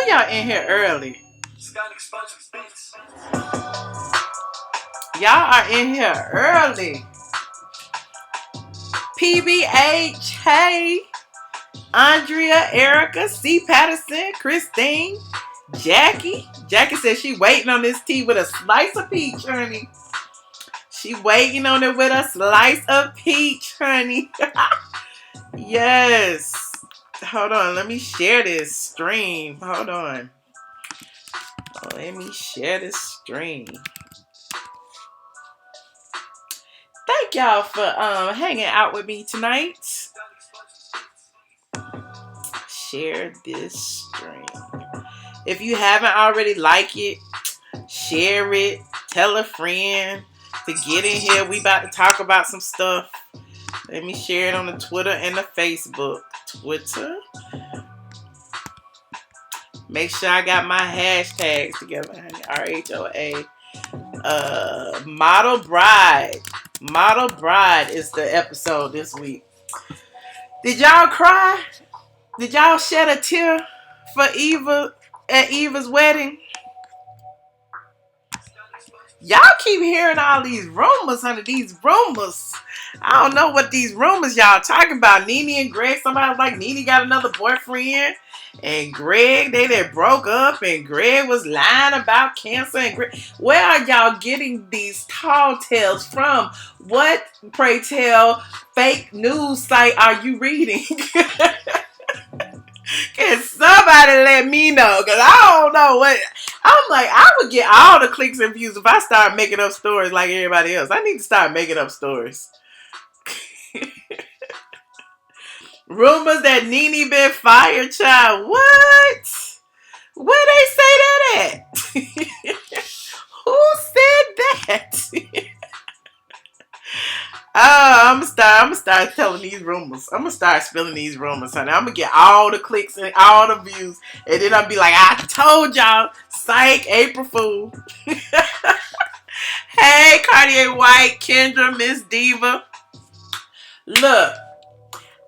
y'all in here early? Y'all are in here early. PBH, hey. Andrea, Erica, C. Patterson, Christine, Jackie. Jackie says she waiting on this tea with a slice of peach, honey. She waiting on it with a slice of peach, honey. Yes. Hold on. Let me share this stream. Hold on. Let me share this stream. Thank y'all for hanging out with me tonight. Share this stream. If you haven't already, like it, share it, tell a friend to get in here. We about to talk about some stuff. Let me share it on the Twitter and the Facebook. Twitter. Make sure I got my hashtags together. RHOA. Model Bride. Model Bride is the episode this week. Did y'all cry? Did y'all shed a tear for Eva at Eva's wedding? Y'all keep hearing all these rumors, honey. These rumors. I don't know what these rumors y'all talking about. NeNe and Greg. Somebody was like, NeNe got another boyfriend. And Greg, they broke up. And Greg was lying about cancer. And Greg, where are y'all getting these tall tales from? What, pray tell, fake news site are you reading? Can somebody let me know? Because I don't know what. I'm like, I would get all the clicks and views if I start making up stories like everybody else. I need to start making up stories. Rumors that NeNe been fired, child. What? Where they say that at? Who said that? I'm gonna start telling these rumors. I'm gonna start spilling these rumors, honey. I'm gonna get all the clicks and all the views, and then I'll be like, I told y'all, psych, April Fool. Hey, Cartier White, Kendra, Miss Diva. Look,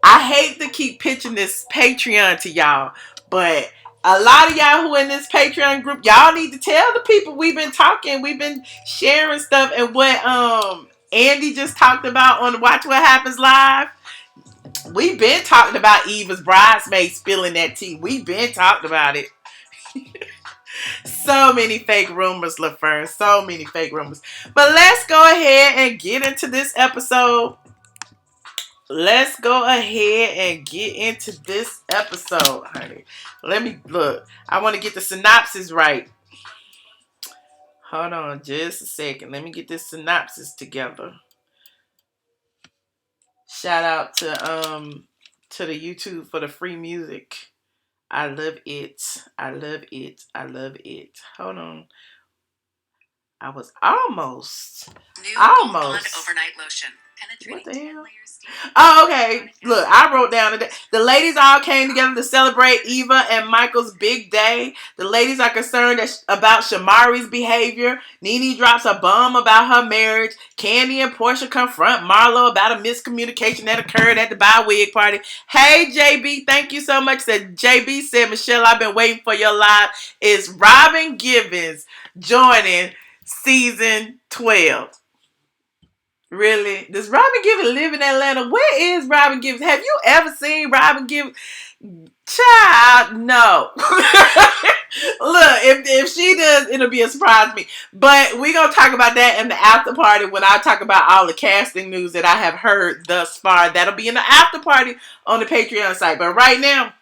I hate to keep pitching this Patreon to y'all, but a lot of y'all who in this Patreon group, y'all need to tell the people we've been talking, we've been sharing stuff, and what Andy just talked about on Watch What Happens Live. We've been talking about Eva's bridesmaid spilling that tea. We've been talking about it. So many fake rumors, LaFern. So many fake rumors. But let's go ahead and get into this episode. Let's go ahead and get into this episode, honey. Let me look. I want to get the synopsis right. Hold on just a second. Let me get this synopsis together. Shout out to the YouTube for the free music. I love it. I love it. I love it. Hold on. I was almost. Overnight lotion. What the hell? Oh, okay. Look, I wrote down today. The ladies all came together to celebrate Eva and Michael's big day. The ladies are concerned about Shamari's behavior. NeNe drops a bomb about her marriage. Kandi and Porsha confront Marlo about a miscommunication that occurred at the bi-wig party. Hey, JB, thank you so much. JB said, Michelle, I've been waiting for your live. It's Robin Givens joining season 12. Really? Does Robin Givens live in Atlanta? Where is Robin Givens? Have you ever seen Robin Givens? Child, no. Look, if she does, it'll be a surprise to me. But we're going to talk about that in the after party when I talk about all the casting news that I have heard thus far. That'll be in the after party on the Patreon site. But right now,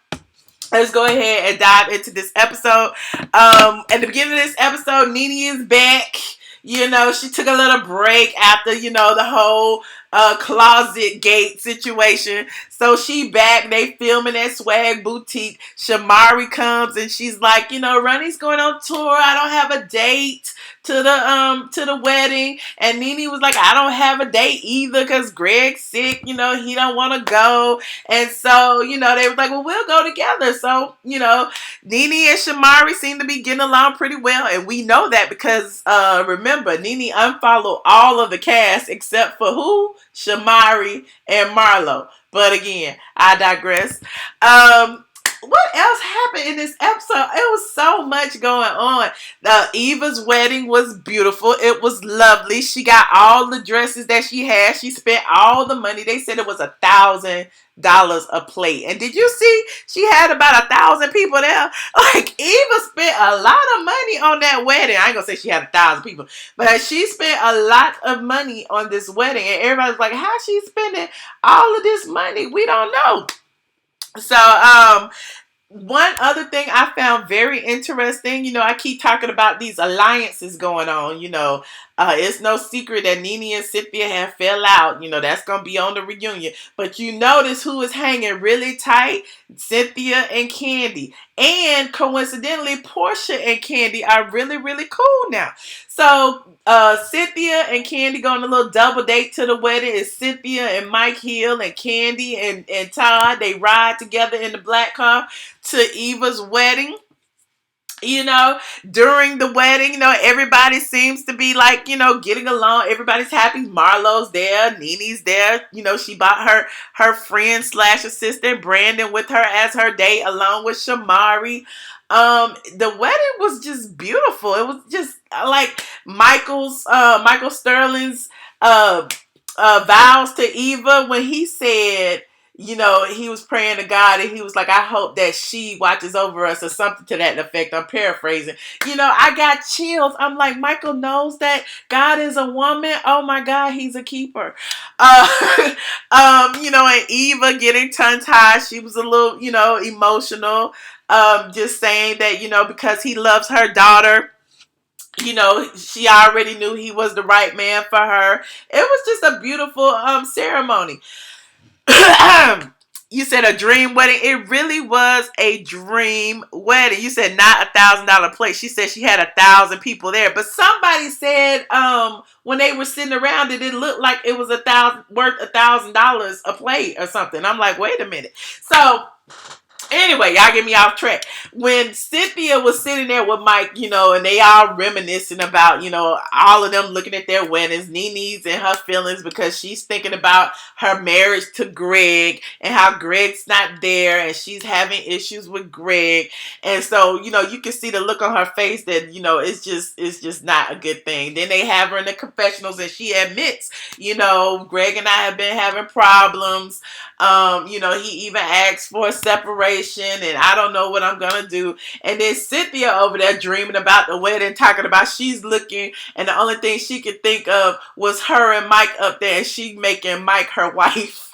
let's go ahead and dive into this episode. At the beginning of this episode, NeNe is back. You know, she took a little break after, you know, the whole closet gate situation. So she back. They filming at Swag Boutique. Shamari comes and she's like, you know, Ronnie's going on tour. I don't have a date to the wedding. And NeNe was like, I don't have a date either because Greg's sick. You know, he don't want to go. And so, you know, they were like, well, we'll go together. So, you know, NeNe and Shamari seem to be getting along pretty well. And we know that because, remember, NeNe unfollowed all of the cast except for who? Shamari and Marlo. But again, I digress. what else happened in this episode? It was so much going on. Eva's wedding was beautiful. It was lovely. She got all the dresses that she had. She spent all the money. They said it was $1,000 a plate. And did you see she had about 1,000 people there? Like, Eva spent a lot of money on that wedding. I ain't gonna say she had 1,000 people, but she spent a lot of money on this wedding. And everybody's like, how she spending all of this money? We don't know. So, one other thing I found very interesting, I keep talking about these alliances going on, it's no secret that NeNe and Cynthia have fell out, that's going to be on the reunion, but you notice who is hanging really tight? Cynthia and Kandi, and coincidentally, Porsha and Kandi are really, really cool now. So, Cynthia and Kandi go on a little double date to the wedding. It's Cynthia and Michael and Kandi and Todd. They ride together in the black car to Eva's wedding. During the wedding, everybody seems to be like, getting along. Everybody's happy. Marlo's there. NeNe's there. She bought her friend / assistant Brandon with her as her date, along with Shamari. The wedding was just beautiful. It was just like Michael Sterling's vows to Eva when he said, he was praying to God and he was like, I hope that she watches over us or something to that effect. I'm paraphrasing. I got chills. I'm like, Michael knows that God is a woman. Oh my God, he's a keeper. And Eva getting tongue-tied. She was a little, emotional. Just saying that, because he loves her daughter. She already knew he was the right man for her. It was just a beautiful ceremony. You said a dream wedding. It really was a dream wedding. You said not $1,000 plate. She said she had 1,000 people there. But somebody said when they were sitting around it looked like it was worth $1,000 a plate or something. I'm like, wait a minute. So anyway, y'all get me off track. When Cynthia was sitting there with Mike, and they all reminiscing about, all of them looking at their weddings, NeNe's and her feelings because she's thinking about her marriage to Greg and how Greg's not there and she's having issues with Greg. And so, you can see the look on her face that, it's just not a good thing. Then they have her in the confessionals and she admits, Greg and I have been having problems. He even asked for a separation and I don't know what I'm gonna do. And then Cynthia over there dreaming about the wedding, talking about she's looking and the only thing she could think of was her and Mike up there and she making Mike her wife.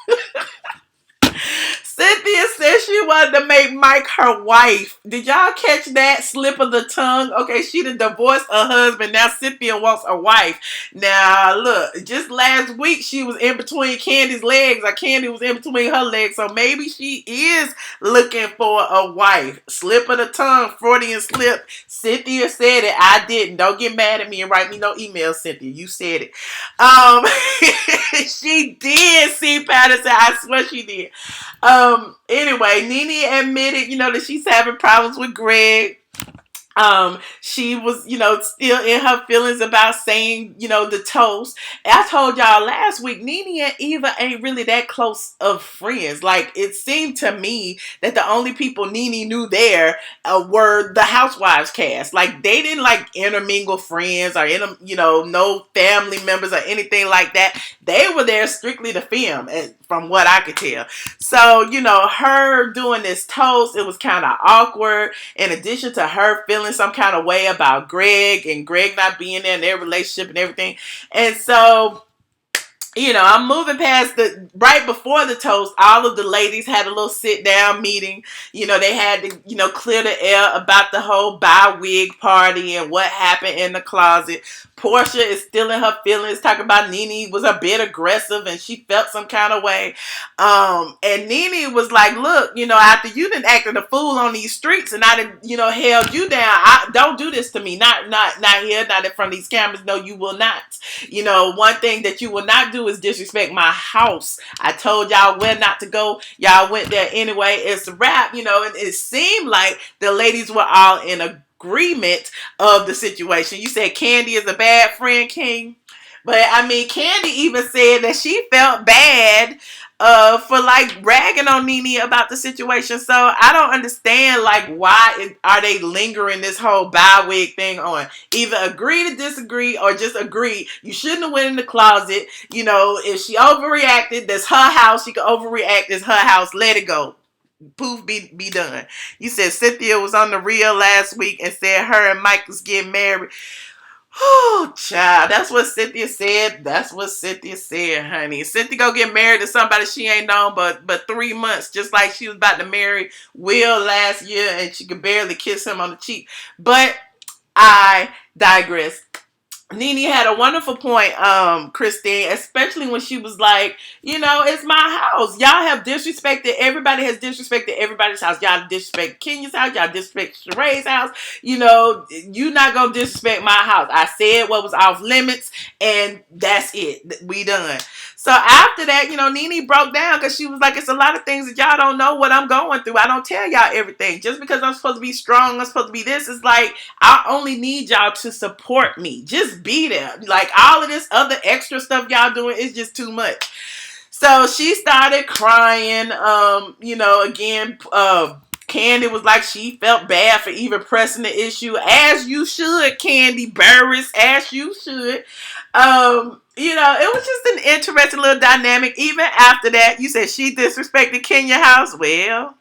Cynthia said she wanted to make Mike her wife. Did y'all catch that slip of the tongue? Okay, she done divorced her husband. Now Cynthia wants a wife. Now, look, just last week she was in between Candy's legs. Or Kandi was in between her legs. So maybe she is looking for a wife. Slip of the tongue, Freudian slip. Cynthia said it. I didn't. Don't get mad at me and write me no email, Cynthia. You said it. She did see Patterson. I swear she did. Anyway, NeNe admitted, that she's having problems with Greg. She was, still in her feelings about saying, the toast. And I told y'all last week, NeNe and Eva ain't really that close of friends. Like, it seemed to me that the only people NeNe knew there were the Housewives cast. Like, they didn't, intermingle friends or, no family members or anything like that. They were there strictly to film, from what I could tell. So, her doing this toast, it was kind of awkward. In addition to her feeling some kind of way about Greg and Greg not being there in their relationship and everything. And so, I'm moving past right before the toast, all of the ladies had a little sit down meeting. They had to, clear the air about the whole buy wig party and what happened in the closet. Porsha is still in her feelings, talking about NeNe was a bit aggressive and she felt some kind of way. And NeNe was like, look, after you done acted a fool on these streets and I done, held you down, don't do this to me. Not here, not in front of these cameras. No, you will not. One thing that you will not do is disrespect my house. I told y'all where not to go. Y'all went there anyway. It's a wrap, and it seemed like the ladies were all in agreement of the situation. You said Kandi is a bad friend, King. But, Kandi even said that she felt bad for like ragging on NeNe about the situation. So I don't understand like why are they lingering this whole bow wig thing on. Either agree to disagree or just agree. You shouldn't have went in the closet. You know, if she overreacted, that's her house. She can overreact. It's her house. Let it go. Poof, be done. You said Cynthia was on the reel last week and said her and Mike was getting married. Oh, child, that's what Cynthia said. That's what Cynthia said, honey. Cynthia go get married to somebody she ain't known but 3 months, just like she was about to marry Will last year, and she could barely kiss him on the cheek. But I digress. NeNe had a wonderful point, Christine, especially when she was like, you know, it's my house. Y'all have disrespected, everybody has disrespected everybody's house. Y'all disrespect Kenya's house, y'all disrespect Sheree's house. You know, you not gonna disrespect my house. I said what was off limits, and that's it. We done. So after that, you know, NeNe broke down because she was like, it's a lot of things that y'all don't know what I'm going through. I don't tell y'all everything. Just because I'm supposed to be strong, I'm supposed to be this, it's like, I only need y'all to support me. Just be there. Like, all of this other extra stuff y'all doing is just too much. So she started crying. You know, again, Kandi was like she felt bad for even pressing the issue. As you should, Kandi Burris, as you should. You know, it was just an interesting little dynamic. Even after that, you said she disrespected Kenya House. Well,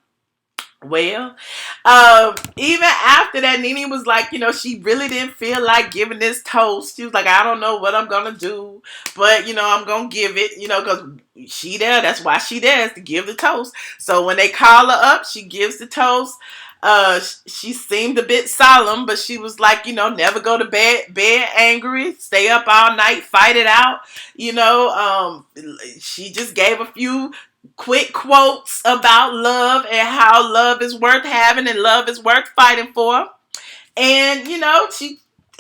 even after that, NeNe was like, you know, she really didn't feel like giving this toast. She was like, I don't know what I'm gonna do, but you know, I'm gonna give it, you know, because she there. That's why she there, is to give the toast. So when they call her up, she gives the toast. She seemed a bit solemn, but she was like, you know, never go to bed angry, stay up all night, fight it out. You know, she just gave a few quick quotes about love and how love is worth having and love is worth fighting for. And, you know,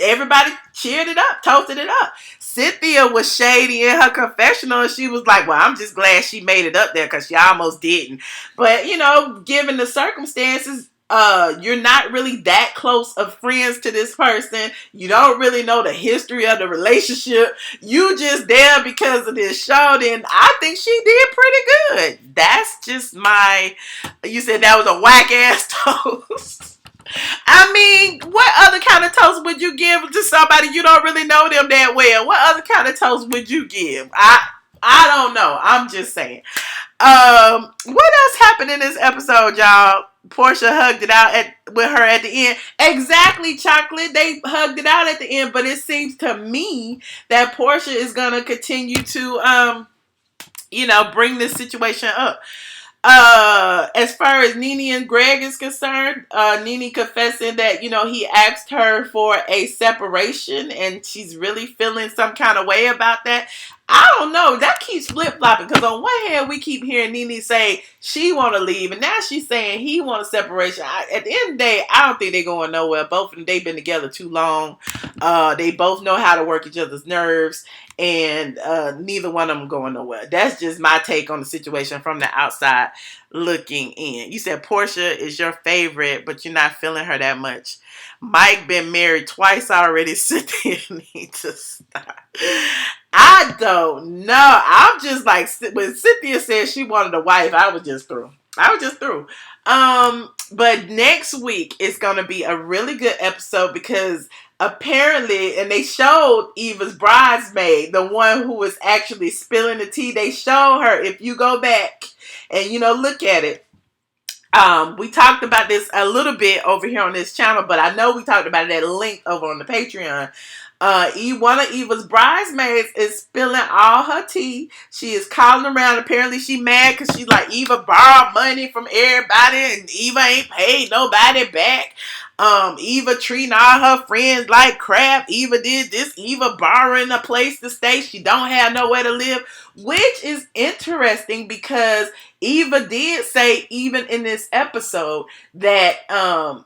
everybody cheered it up, toasted it up. Cynthia was shady in her confessional, and she was like, well, I'm just glad she made it up there because she almost didn't. But, you know, given the circumstances, you're not really that close of friends to this person. You don't really know the history of the relationship. You just there because of this show. Then I think she did pretty good. That's just you said that was a whack ass toast. I mean, what other kind of toast would you give to somebody you don't really know them that well? What other kind of toast would you give? I don't know. I'm just saying. What else happened in this episode, y'all? Porsha hugged it out with her at the end. Exactly, Chocolate. They hugged it out at the end, but it seems to me that Porsha is gonna continue to you know, bring this situation up. As far as NeNe and Greg is concerned, NeNe confessing that, you know, he asked her for a separation and she's really feeling some kind of way about that. I don't know. That keeps flip-flopping because on one hand, we keep hearing NeNe say she want to leave and now she's saying he want a separation. At the end of the day, I don't think they're going nowhere. Both of them, they've been together too long. They both know how to work each other's nerves. And neither one of them going nowhere. That's just my take on the situation from the outside looking in. You said Porsha is your favorite, but you're not feeling her that much. Mike been married twice already. Cynthia need to stop. I don't know. I'm just like, when Cynthia said she wanted a wife, I was just through. But next week is going to be a really good episode because apparently, and they showed Eva's bridesmaid, the one who was actually spilling the tea. They showed her, if you go back and, you know, look at it. We talked about this a little bit over here on this channel, but I know we talked about it at length over on the Patreon. One of Eva's bridesmaids is spilling all her tea. She is calling around. Apparently she mad because she like, Eva borrowed money from everybody and Eva ain't paid nobody back. Eva treating all her friends like crap. Eva did this. Eva borrowing a place to stay. She don't have nowhere to live, which is interesting because Eva did say, even in this episode, that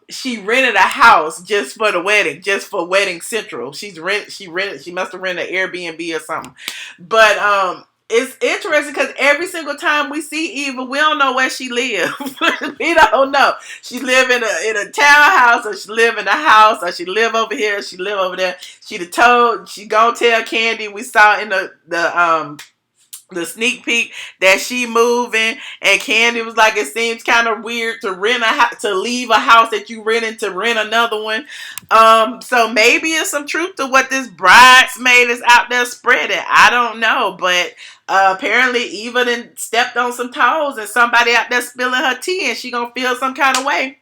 she rented a house just for the wedding, just for Wedding Central. She must have rented an Airbnb or something. But it's interesting because every single time we see Eva, we don't know where she lives. We don't know. She live in a townhouse, or she live in a house, or she live over here, or she live over there. She gonna tell Kandi. We saw in the the sneak peek that she moving, and Kandi was like, it seems kind of weird to to leave a house that you rented to rent another one. So maybe it's some truth to what this bridesmaid is out there spreading. I don't know, but apparently Eva then stepped on some toes, and somebody out there spilling her tea, and she gonna feel some kind of way.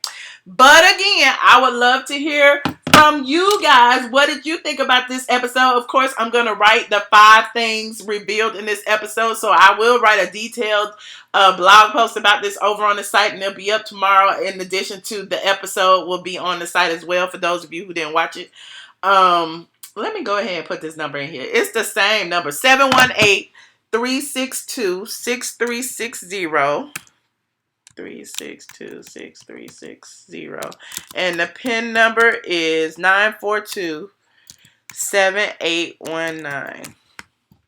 But again, I would love to hear from you guys. What did you think about this episode? Of course, I'm going to write the 5 things revealed in this episode. So I will write a detailed blog post about this over on the site, and it'll be up tomorrow. In addition to the episode will be on the site as well for those of you who didn't watch it. Let me go ahead and put this number in here. It's the same number, 718-362-6360. 362-6360, and the pin number is 942-7819. I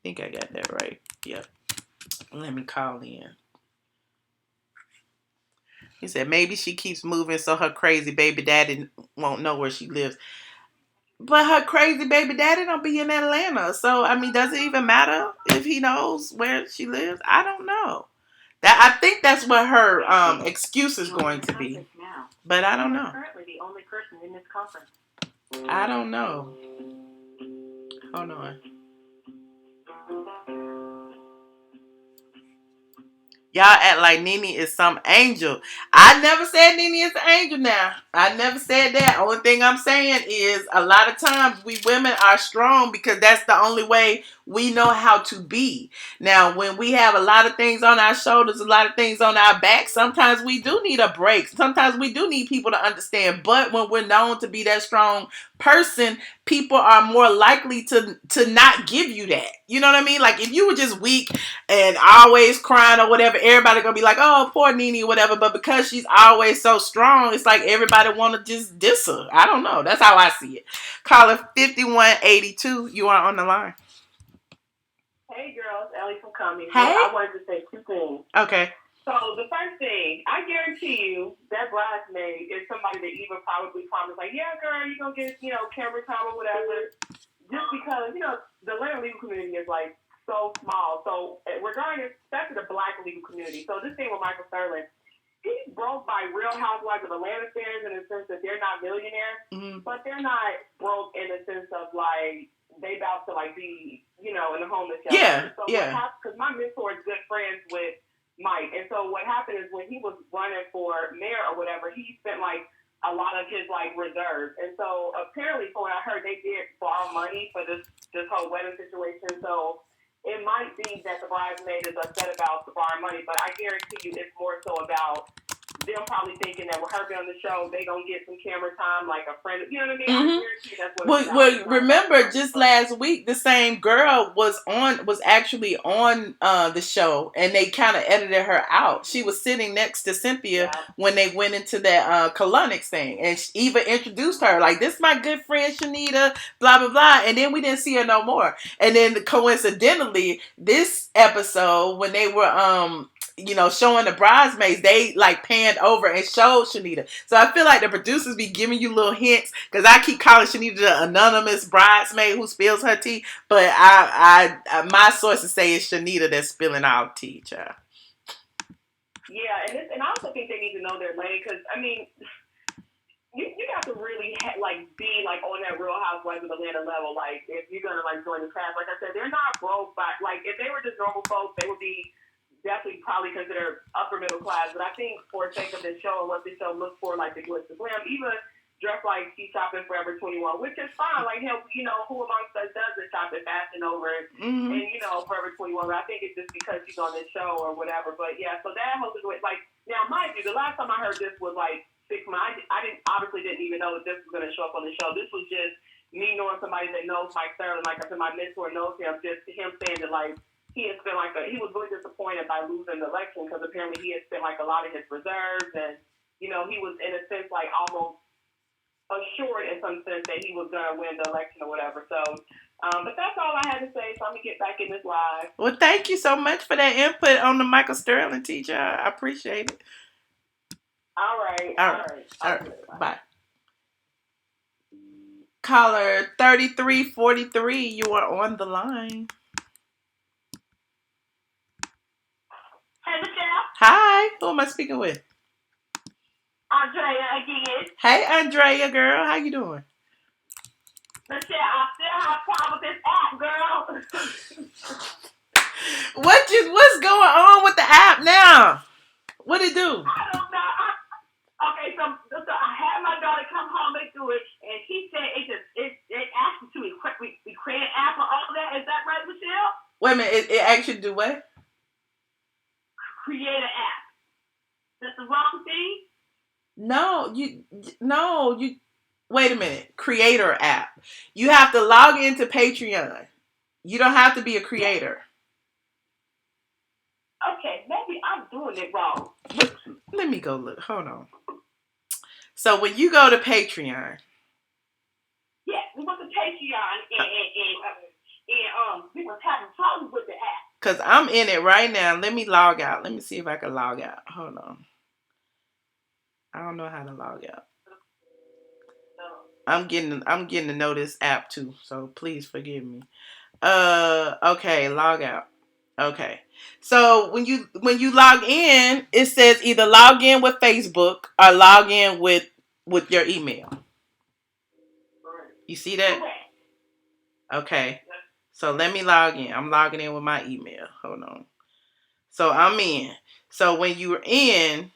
think I got that right. Yep. Let me call in. He said maybe she keeps moving so her crazy baby daddy won't know where she lives. But her crazy baby daddy don't be in Atlanta. So, I mean, does it even matter if he knows where she lives? I don't know. I think that's what her excuse is going to be. But I don't know. Currently the only person in this conference. I don't know. Hold on. Y'all act like NeNe is some angel. I never said NeNe is an angel now. I never said that. Only thing I'm saying is a lot of times we women are strong because that's the only way we know how to be. Now, when we have a lot of things on our shoulders, a lot of things on our back, sometimes we do need a break. Sometimes we do need people to understand. But when we're known to be that strong person, people are more likely to not give you that. You know what I mean? Like if you were just weak and always crying or whatever, everybody gonna be like, oh, poor NeNe or whatever. But because she's always so strong, it's like everybody wanna just diss her. I don't know. That's how I see it. Caller 5182, you are on the line. Hey girls, Ellie from Comedy. Hey. I wanted to say 2 things. Okay. So the first thing, I guarantee you that bridesmaid is somebody that Eva probably promised, like, yeah, girl, you're gonna get, camera time or whatever. Just because, the Atlanta legal community is like so small. So regarding, especially the Black legal community. So this thing with Michael Sterling, he's broke by Real Housewives of Atlanta standards in the sense that they're not millionaires, but they're not broke in the sense of like they about to like be, in the homeless shelter. Yeah, so because my mentor is good friends with Mike, and so what happened is when he was running for mayor or whatever, he spent like a lot of his like reserves, and so apparently, from what I heard, they did borrow money for this whole wedding situation. So it might be that the bridesmaid is upset about the borrowing money, but I guarantee you, it's more so about them probably thinking that with her being on the show, they gonna get some camera time, like a friend. You know what I mean? I guarantee that's what it's about. Well, remember, just last week, the same girl was actually on the show, and they kind of edited her out. She was sitting next to Cynthia when they went into that colonics thing, and Eva introduced her like, "This is my good friend Shanita," blah blah blah, and then we didn't see her no more. And then coincidentally, this episode when they were showing the bridesmaids, they like panned over and showed Shanita. So I feel like the producers be giving you little hints because I keep calling Shanita the anonymous bridesmaid who spills her tea, but I my sources say it's Shanita that's spilling our tea, child. Yeah, and I also think they need to know their lane because I mean, you got to really be like on that Real Housewives of Atlanta level. Like if you're gonna like join the cast, like I said, they're not broke, but like if they were just normal folks, they would be definitely probably considered upper middle class, but I think for the sake of this show and what this show looks for, like the glitz and glam, Eva dressed like she's shopping Forever 21, which is fine. Like, who amongst us doesn't shop at Fashion Over and Forever 21? But I think it's just because she's on this show or whatever. But yeah, so that whole situation, like, now mind you, the last time I heard this was like 6 months. I obviously didn't even know that this was going to show up on the show. This was just me knowing somebody that knows Mike Sterling. Like I said, my mentor knows him. Just him saying that like, he had spent he was really disappointed by losing the election because apparently he had spent like a lot of his reserves and, he was in a sense like almost assured in some sense that he was going to win the election or whatever. So, but that's all I had to say. So I'm going to get back in this live. Well, thank you so much for that input on the Michael Sterling teacher. I appreciate it. All right. Bye. Caller 3343, you are on the line. Hey, who am I speaking with? Andrea again. Hey, Andrea, girl. How you doing? Michelle, I still have a problem with this app, girl. What's going on with the app now? What it do? I don't know. Okay, so I had my daughter come home and do it, and she said it asked me to create an app and all that. Is that right, Michelle? Wait a minute. It actually do what? Create an app. That's the wrong thing? No, you. Wait a minute. Creator app. You have to log into Patreon. You don't have to be a creator. Okay, maybe I'm doing it wrong. Let me go look. Hold on. So when you go to Patreon. Yeah, we went to Patreon and we was having problems with the app. Because I'm in it right now. Let me log out. Let me see if I can log out. Hold on. I don't know how to log out. I'm getting to know this app too, so please forgive me. Okay, log out. Okay. So when you log in, it says either log in with Facebook or log in with your email. You see that? Okay. So let me log in. I'm logging in with my email. Hold on. So I'm in. So when you're in,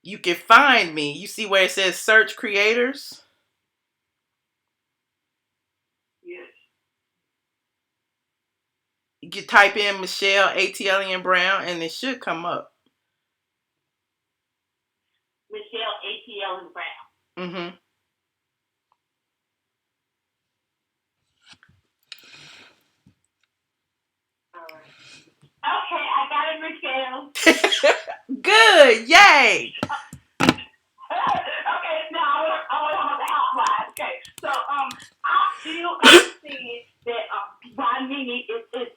you can find me. You see where it says search creators? Yes. You can type in Michelle ATLien Brown and it should come up. Michelle ATLien Brown. Mm-hmm. Okay, I got it, Michelle. Good, yay! Okay, now I want to talk about the Housewives. Okay, so I still understand that why NeNe is I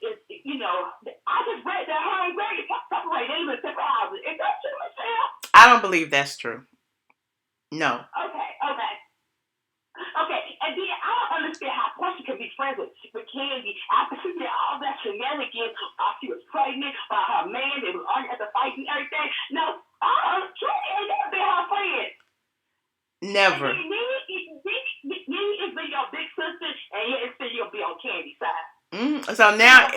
just read that her and Greg separated. They live in separate houses. Is that true, Michelle? I don't believe that's true. No. Okay, and then I don't understand how Porsha can be friends with Kandi after she did all that shenanigans while she was pregnant, while her man, they was arguing at the fight and everything. No, Trudy ain't never been her friend. Never. NeNe is been your big sister, and yet it's still you'll be on Kandi's side. Mm-hmm. So now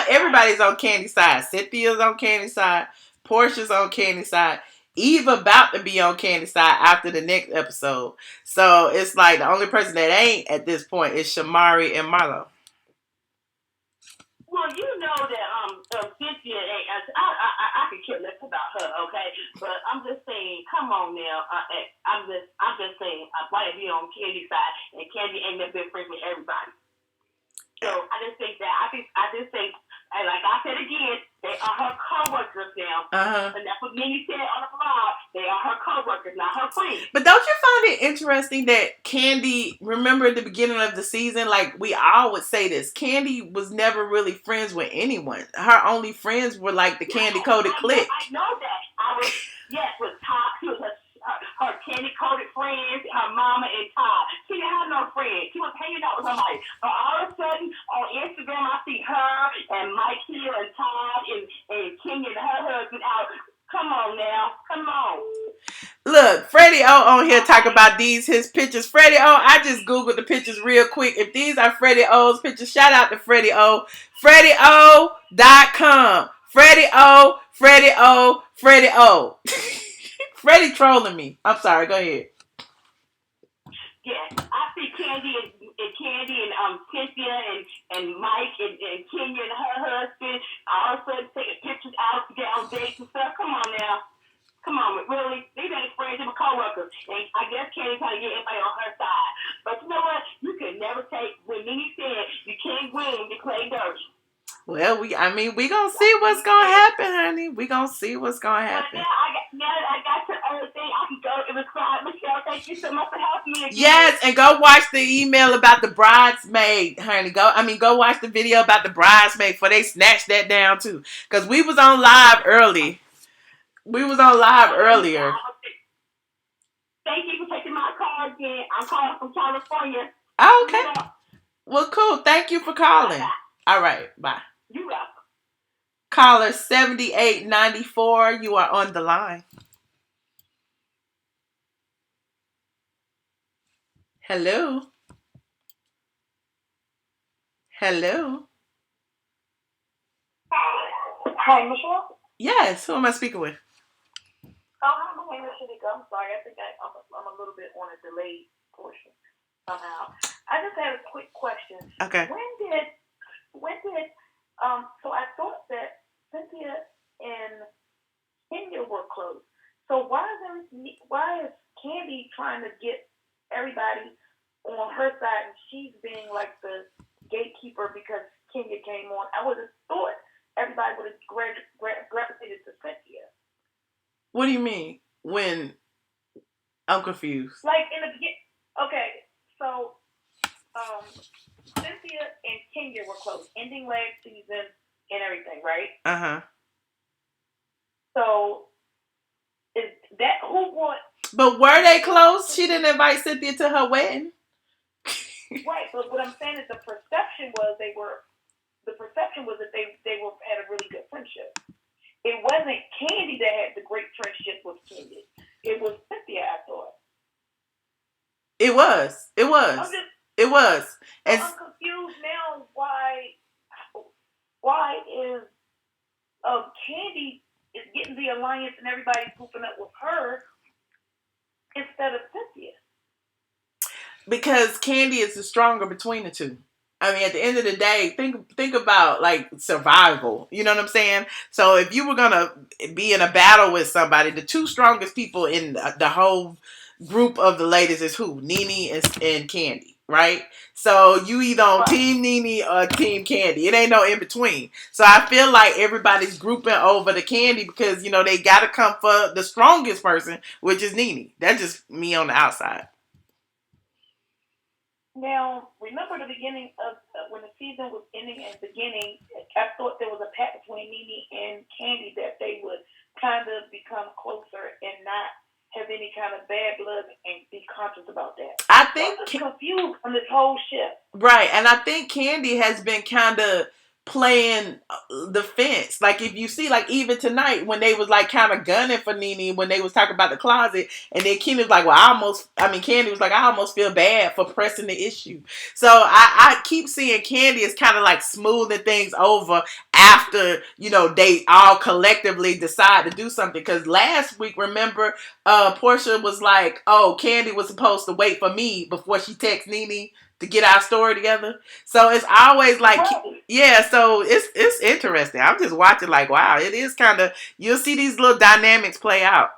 everybody's on Kandi's side. Cynthia's on Kandi's side. Porsha's on Kandi's side. Eva about to be on Kandi's side after the next episode. So it's like the only person that ain't at this point is Shamari and Marlo. Well, you know that Cynthia ain't. I could care less about her, okay? But I'm just saying, come on now. I'm just saying, why be on Kandi's side, and Kandi ain't never been friends with everybody. So I just think, and like I said again, they are her co-workers now. And that's what NeNe said on the blog. They are her co-workers, not her friends. But don't you find it interesting that Kandi, remember at the beginning of the season, like we all would say this, Kandi was never really friends with anyone. Her only friends were like the candy-coated clique. I know that. With Todd. She was her candy-coated friends, her mama and Todd. She didn't have no friends. She was hanging out with somebody. But all of a sudden, on Instagram, I see her and Marcille and Todd and Kenya and her husband out. Come on now. Come on. Look, Freddie O on here talking about his pictures. Freddie O, I just Googled the pictures real quick. If these are Freddie O's pictures, shout out to Freddie O. FreddieO.com. Freddie O, Freddie O, Freddie O. Freddie trolling me. I'm sorry, go ahead. Yeah, I see Kandi and Cynthia and Mike and Kenya and her husband all of a sudden taking pictures out to get on dates and stuff. Come on now. Come on, really? These ain't friends, they were co-workers. And I guess Kandi trying to get everybody on her side. But you know what? You can never take, when NeNe said, you can't win when you play dirty. Well, we gonna see what's gonna happen, honey. We gonna see what's gonna happen. Now I got your other thing. I can go and subscribe. Michelle, thank you so much for helping me again. Yes, and go watch the email about the bridesmaid, honey. Go watch the video about the bridesmaid before they snatched that down too. Because we was on live early. We was on live earlier. Thank you for taking my call again. I'm calling from California. Oh, okay. Well, cool. Thank you for calling. Bye-bye. All right. Bye. You're welcome. Caller 7894, you are on the line. Hello. Hello. Hi, Michelle? Yes, who am I speaking with? Oh, hi, my name is Shanika. I'm sorry. I think I'm a little bit on a delayed portion somehow. I just had a quick question. Okay. So I thought that Cynthia and Kenya were close. So why is Kandi trying to get everybody on her side and she's being like the gatekeeper because Kenya came on? I would have thought everybody would have gravitated to Cynthia. What do you mean? When I'm confused. Like in the beginning. Okay, so Cynthia and Kenya were close, ending last season and everything, right? Uh-huh. So is that who won? But were they close? She didn't invite Cynthia to her wedding. Right, but what I'm saying is the perception was that they were had a really good friendship. It wasn't Kandi that had the great friendship with Kenya. It was Cynthia, I thought. It was. And I'm confused now why is Kandi is getting the alliance and everybody's grouping up with her instead of Cynthia. Because Kandi is the stronger between the two. I mean, at the end of the day, think about like survival. You know what I'm saying? So if you were gonna be in a battle with somebody, the two strongest people in the whole group of the ladies is who? NeNe and Kandi, right? So you either on Team NeNe or Team Kandi. It ain't no in between. So I feel like everybody's grouping over the Kandi because they gotta come for the strongest person, which is NeNe. That's just me on the outside. Now, remember the beginning of when the season was ending and beginning, I thought there was a pact between NeNe and Kandi that they would kind of become closer and not have any kind of bad blood and be conscious about that. I think I'm confused on this whole shift. Right, and I think Kandi has been kind of playing the fence. Like if you see, like even tonight when they was like kind of gunning for NeNe when they was talking about the closet, and then Kandi was like, Kandi was like, I almost feel bad for pressing the issue. So I keep seeing Kandi as kind of like smoothing things over after they all collectively decide to do something. Because last week, remember, Porsha was like, oh, Kandi was supposed to wait for me before she texts NeNe to get our story together. So it's always like, yeah, so it's interesting. I'm just watching like, wow, it is kind of, you'll see these little dynamics play out.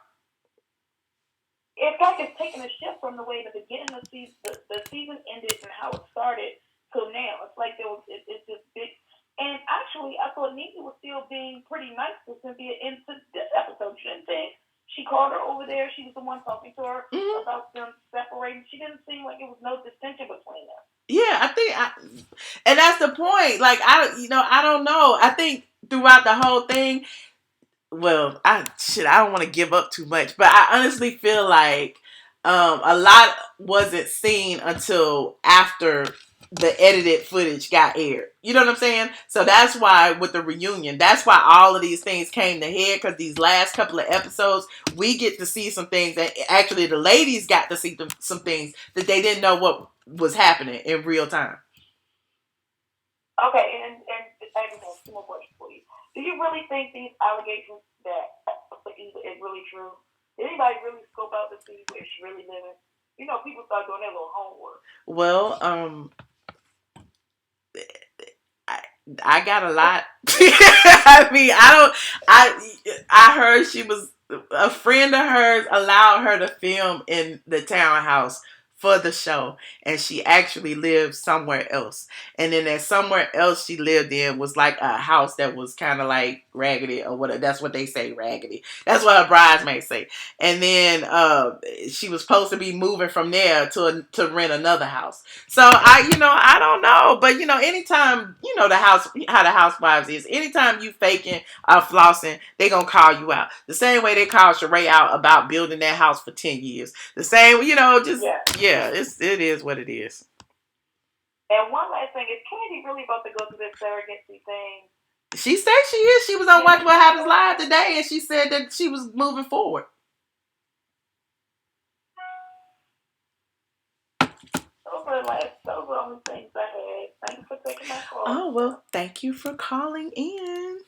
It's like it's taking a shift from the way the beginning of the season ended and how it started till now. It's like it's just big. And actually, I thought NeNe was still being pretty nice to Cynthia into this episode. She didn't think she called her over there. She was the one talking to her about them separating. She didn't seem like it was no distinction between them. Yeah, and that's the point. Like I don't know. I think throughout the whole thing, well, I don't want to give up too much, but I honestly feel like a lot wasn't seen until after the edited footage got aired. You know what I'm saying? So that's why with the reunion, that's why all of these things came to head, because these last couple of episodes, we get to see some things that actually the ladies got to see some things that they didn't know what was happening in real time. Okay, and I have two more questions for you. Do you really think these allegations that Eva is really true? Did anybody really scope out to see where she's really living? People start doing their little homework. Well, I got a lot. I mean, I heard she was, a friend of hers allowed her to film in the townhouse for the show, and she actually lived somewhere else. And then that somewhere else she lived in was like a house that was kind of like raggedy or whatever. That's what they say, raggedy. That's what her bridesmaids say. And then she was supposed to be moving from there to rent another house. So I don't know, but anytime how the housewives is, anytime you faking or flossing, they gonna call you out. The same way they called Shamari out about building that house for 10 years. The same, it is what it is. And one last thing, is Kandi really about to go through this surrogacy thing She said she is. She was on Watch What Happens Live today, and she said that she was moving forward. Those were only things I had. Thanks for taking my call. Oh, well, thank you for calling in.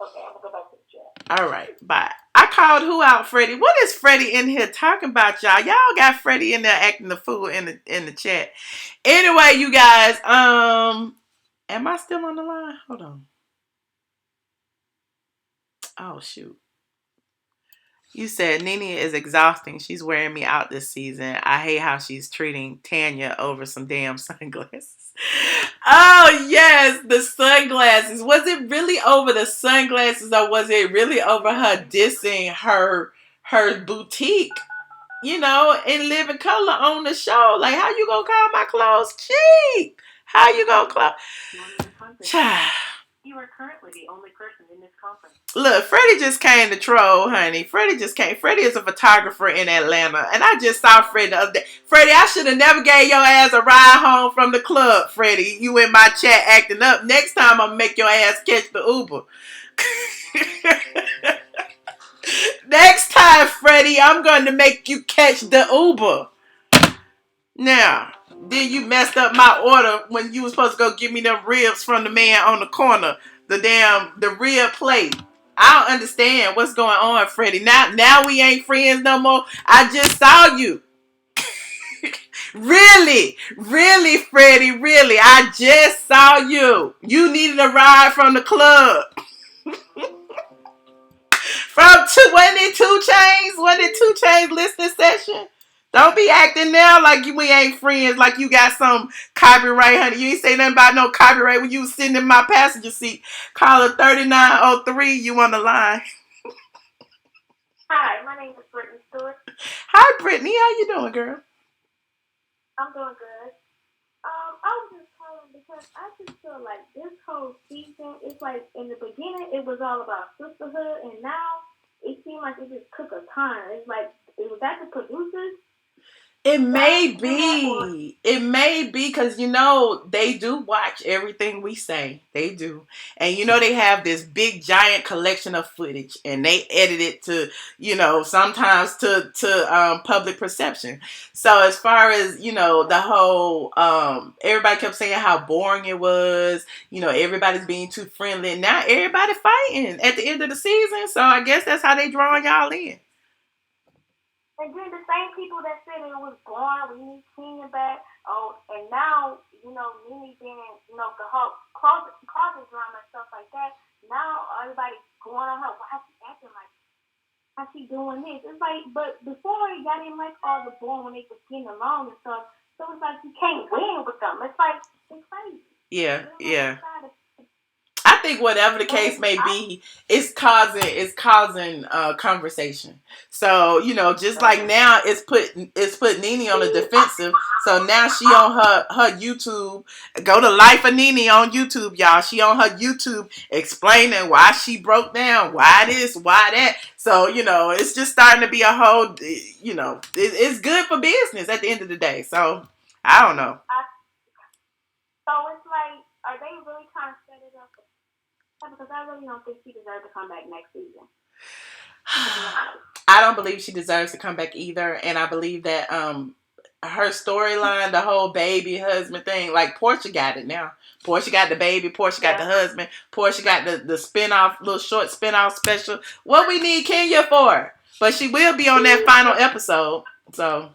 Okay, I'm going to go back to the chat. All right, bye. I called who out, Freddie? What is Freddie in here talking about, y'all? Y'all got Freddie in there acting the fool in the chat. Anyway, you guys, am I still on the line? Hold on. Oh, shoot. You said NeNe is exhausting. She's wearing me out this season. I hate how she's treating Tanya over some damn sunglasses. Oh, yes, the sunglasses. Was it really over the sunglasses, or was it really over her dissing her boutique, you know, in living color on the show? Like, how you gonna call my clothes cheap? How you gonna You are currently the only person in this conference. Look, Freddie just came to troll, honey. Freddie just came. Freddie is a photographer in Atlanta, and I just saw Freddie the other day. Freddie, I should have never gave your ass a ride home from the club, Freddie. You in my chat acting up. Next time, I'm going to make your ass catch the Uber. Next time, Freddie, I'm going to make you catch the Uber. Now, then you messed up my order when you was supposed to go get me them ribs from the man on the corner. The rib plate. I don't understand what's going on, Freddie. Now we ain't friends no more. I just saw you. Really, Freddie, really. I just saw you. You needed a ride from the club. Wasn't it 2 Chainz? Wasn't it 2 Chainz listening session? Don't be acting now like we ain't friends, like you got some copyright, honey. You ain't say nothing about no copyright when you was sitting in my passenger seat. Caller 3903, you on the line. Hi, my name is Brittany Stewart. Hi, Brittany. How you doing, girl? I'm doing good. I was just calling because I just feel like this whole season, it's like in the beginning, it was all about sisterhood, and now it seems like it just took a turn. It's like, was that the producers? It may be. It may be because, you know, they do watch everything we say. They do. And, you know, they have this big, giant collection of footage. And they edit it to, you know, sometimes to public perception. So as far as, you know, the whole, everybody kept saying how boring it was. You know, everybody's being too friendly. Now everybody fighting at the end of the season. So I guess that's how they drawing y'all in. And then the same people that said it was boring, we need Kenya back. Oh, and now, you know, NeNe being, you know, the whole closet drama and stuff like that. Now everybody's going on her. Why she acting like? Why she doing this? It's like, but before y'all didn't like all the boring when they was getting along and stuff. So it's like you can't win with them. It's like it's crazy. Yeah, yeah. I think whatever the case may be, it's causing conversation. So, you know, just like now it's put NeNe on the defensive. So now she on her YouTube. Go to Life of NeNe on YouTube, y'all. She on her YouTube explaining why she broke down, why this, why that. So, you know, it's just starting to be a whole, you know, it's good for business at the end of the day. So, I don't know. So it's like, are they really trying to set it up? Because I really don't think she deserves to come back next season. I don't believe she deserves to come back either, and I believe that her storyline, the whole baby husband thing, like Porsha got it now. Porsha got the baby, Porsha got the husband, Porsha got the spin-off, little short spin-off special. What we need Kenya for? But she will be on that final episode. So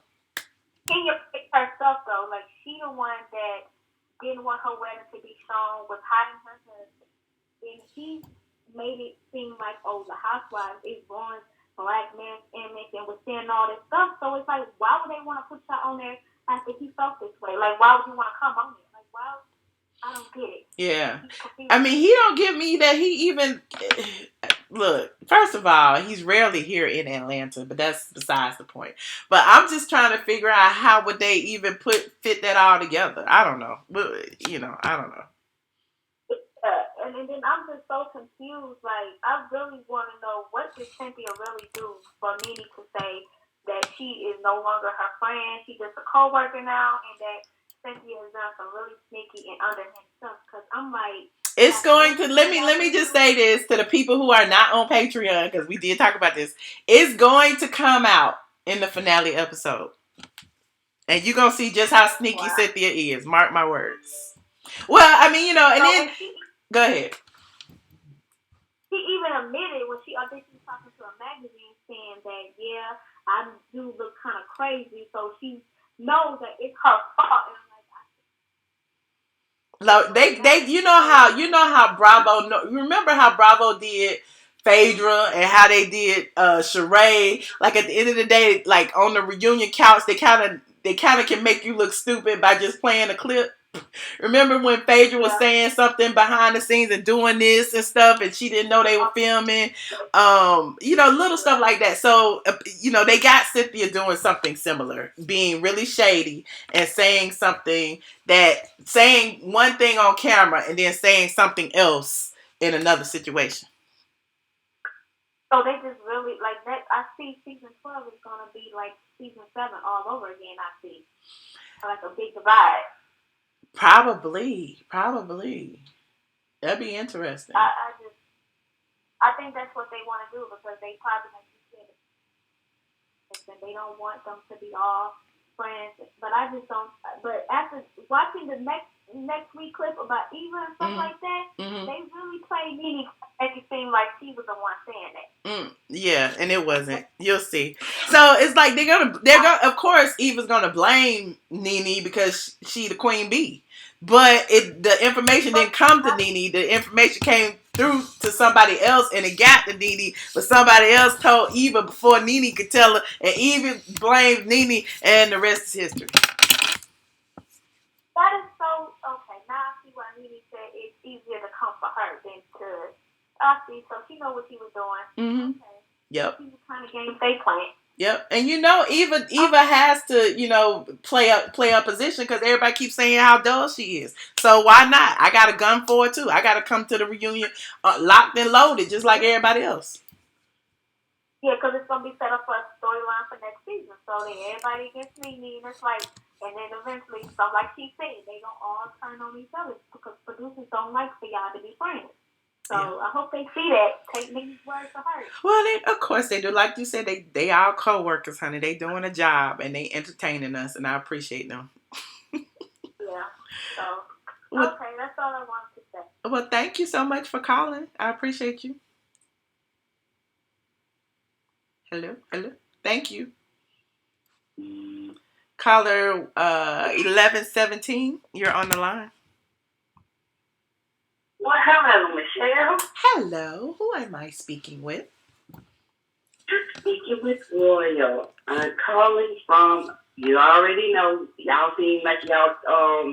Kenya picked herself though, like she the one that didn't want her wedding to be shown, was hiding her husband. And he made it seem like, oh, the Housewives is ruined black men's image and was saying all this stuff. So it's like, why would they want to put y'all on there after he felt this way? Like, why would you want to come on there? Like, why? I don't get it. Yeah. I mean, he don't give me that he even... Look, first of all, he's rarely here in Atlanta, but that's besides the point. But I'm just trying to figure out how would they even fit that all together. I don't know. But, you know, I don't know. And then I'm just so confused. Like, I really want to know, what did Cynthia really do for NeNe to say that she is no longer her friend, she's just a co-worker now, and that Cynthia has done some really sneaky and underhand stuff? Because I'm like... It's going to let me just say this to the people who are not on Patreon, because we did talk about this. It's going to come out in the finale episode. And you're gonna see just how sneaky Cynthia is. Mark my words. Well, I mean, you know, and then go ahead. She even admitted when I think she was talking to a magazine saying that, yeah, I do look kind of crazy, so she knows that it's her fault. And I'm like, they, you know how Bravo. Remember how Bravo did Phaedra and how they did Sheree. Like at the end of the day, like on the reunion couch, they kind of can make you look stupid by just playing a clip. Remember when Phaedra was saying something behind the scenes and doing this and stuff, and she didn't know they were filming? You know, little stuff like that. So, you know, they got Cynthia doing something similar, being really shady and saying one thing on camera and then saying something else in another situation. So they just really, like that, I see season 12 is going to be like season 7 all over again, I see. Like a big divide. Probably. That'd be interesting. I think that's what they want to do, because they probably, like you said, they don't want them to be all friends. But I just don't. But after watching the next week clip about Eva and stuff like that, they really played NeNe, make it seem like she was the one saying that. Yeah, and it wasn't. You'll see. So it's like they're gonna. Of course, Eva's gonna blame NeNe because she the queen bee. But the information didn't come to NeNe. The information came through to somebody else, and it got to NeNe. But somebody else told Eva before NeNe could tell her, and Eva blamed NeNe, and the rest is history. That is so okay. Now I see why NeNe said it's easier to come for her than to. I see. So she know what she was doing. Mm-hmm. Okay. Yep. She was kind of games they playing. Yep, and you know, Eva has to, you know, play a position because everybody keeps saying how dull she is. So why not? I got a gun for it too. I got to come to the reunion locked and loaded, just like everybody else. Yeah, because it's gonna be set up for a storyline for next season. So then everybody gets NeNe, and it's like, and then eventually, so like she said, they gonna all turn on each other because producers don't like for y'all to be friends. So I hope they see that. Take NeNe's word for her. Well, of course they do. Like you said, they all co-workers, honey. They doing a job and they entertaining us, and I appreciate them. Yeah. So okay, that's all I wanted to say. Well, thank you so much for calling. I appreciate you. Hello. Thank you. Caller 1117. You're on the line. Well, hello, Michelle. Hello. Who am I speaking with? Speaking with Royal. I'm calling from, you already know, y'all seem like y'all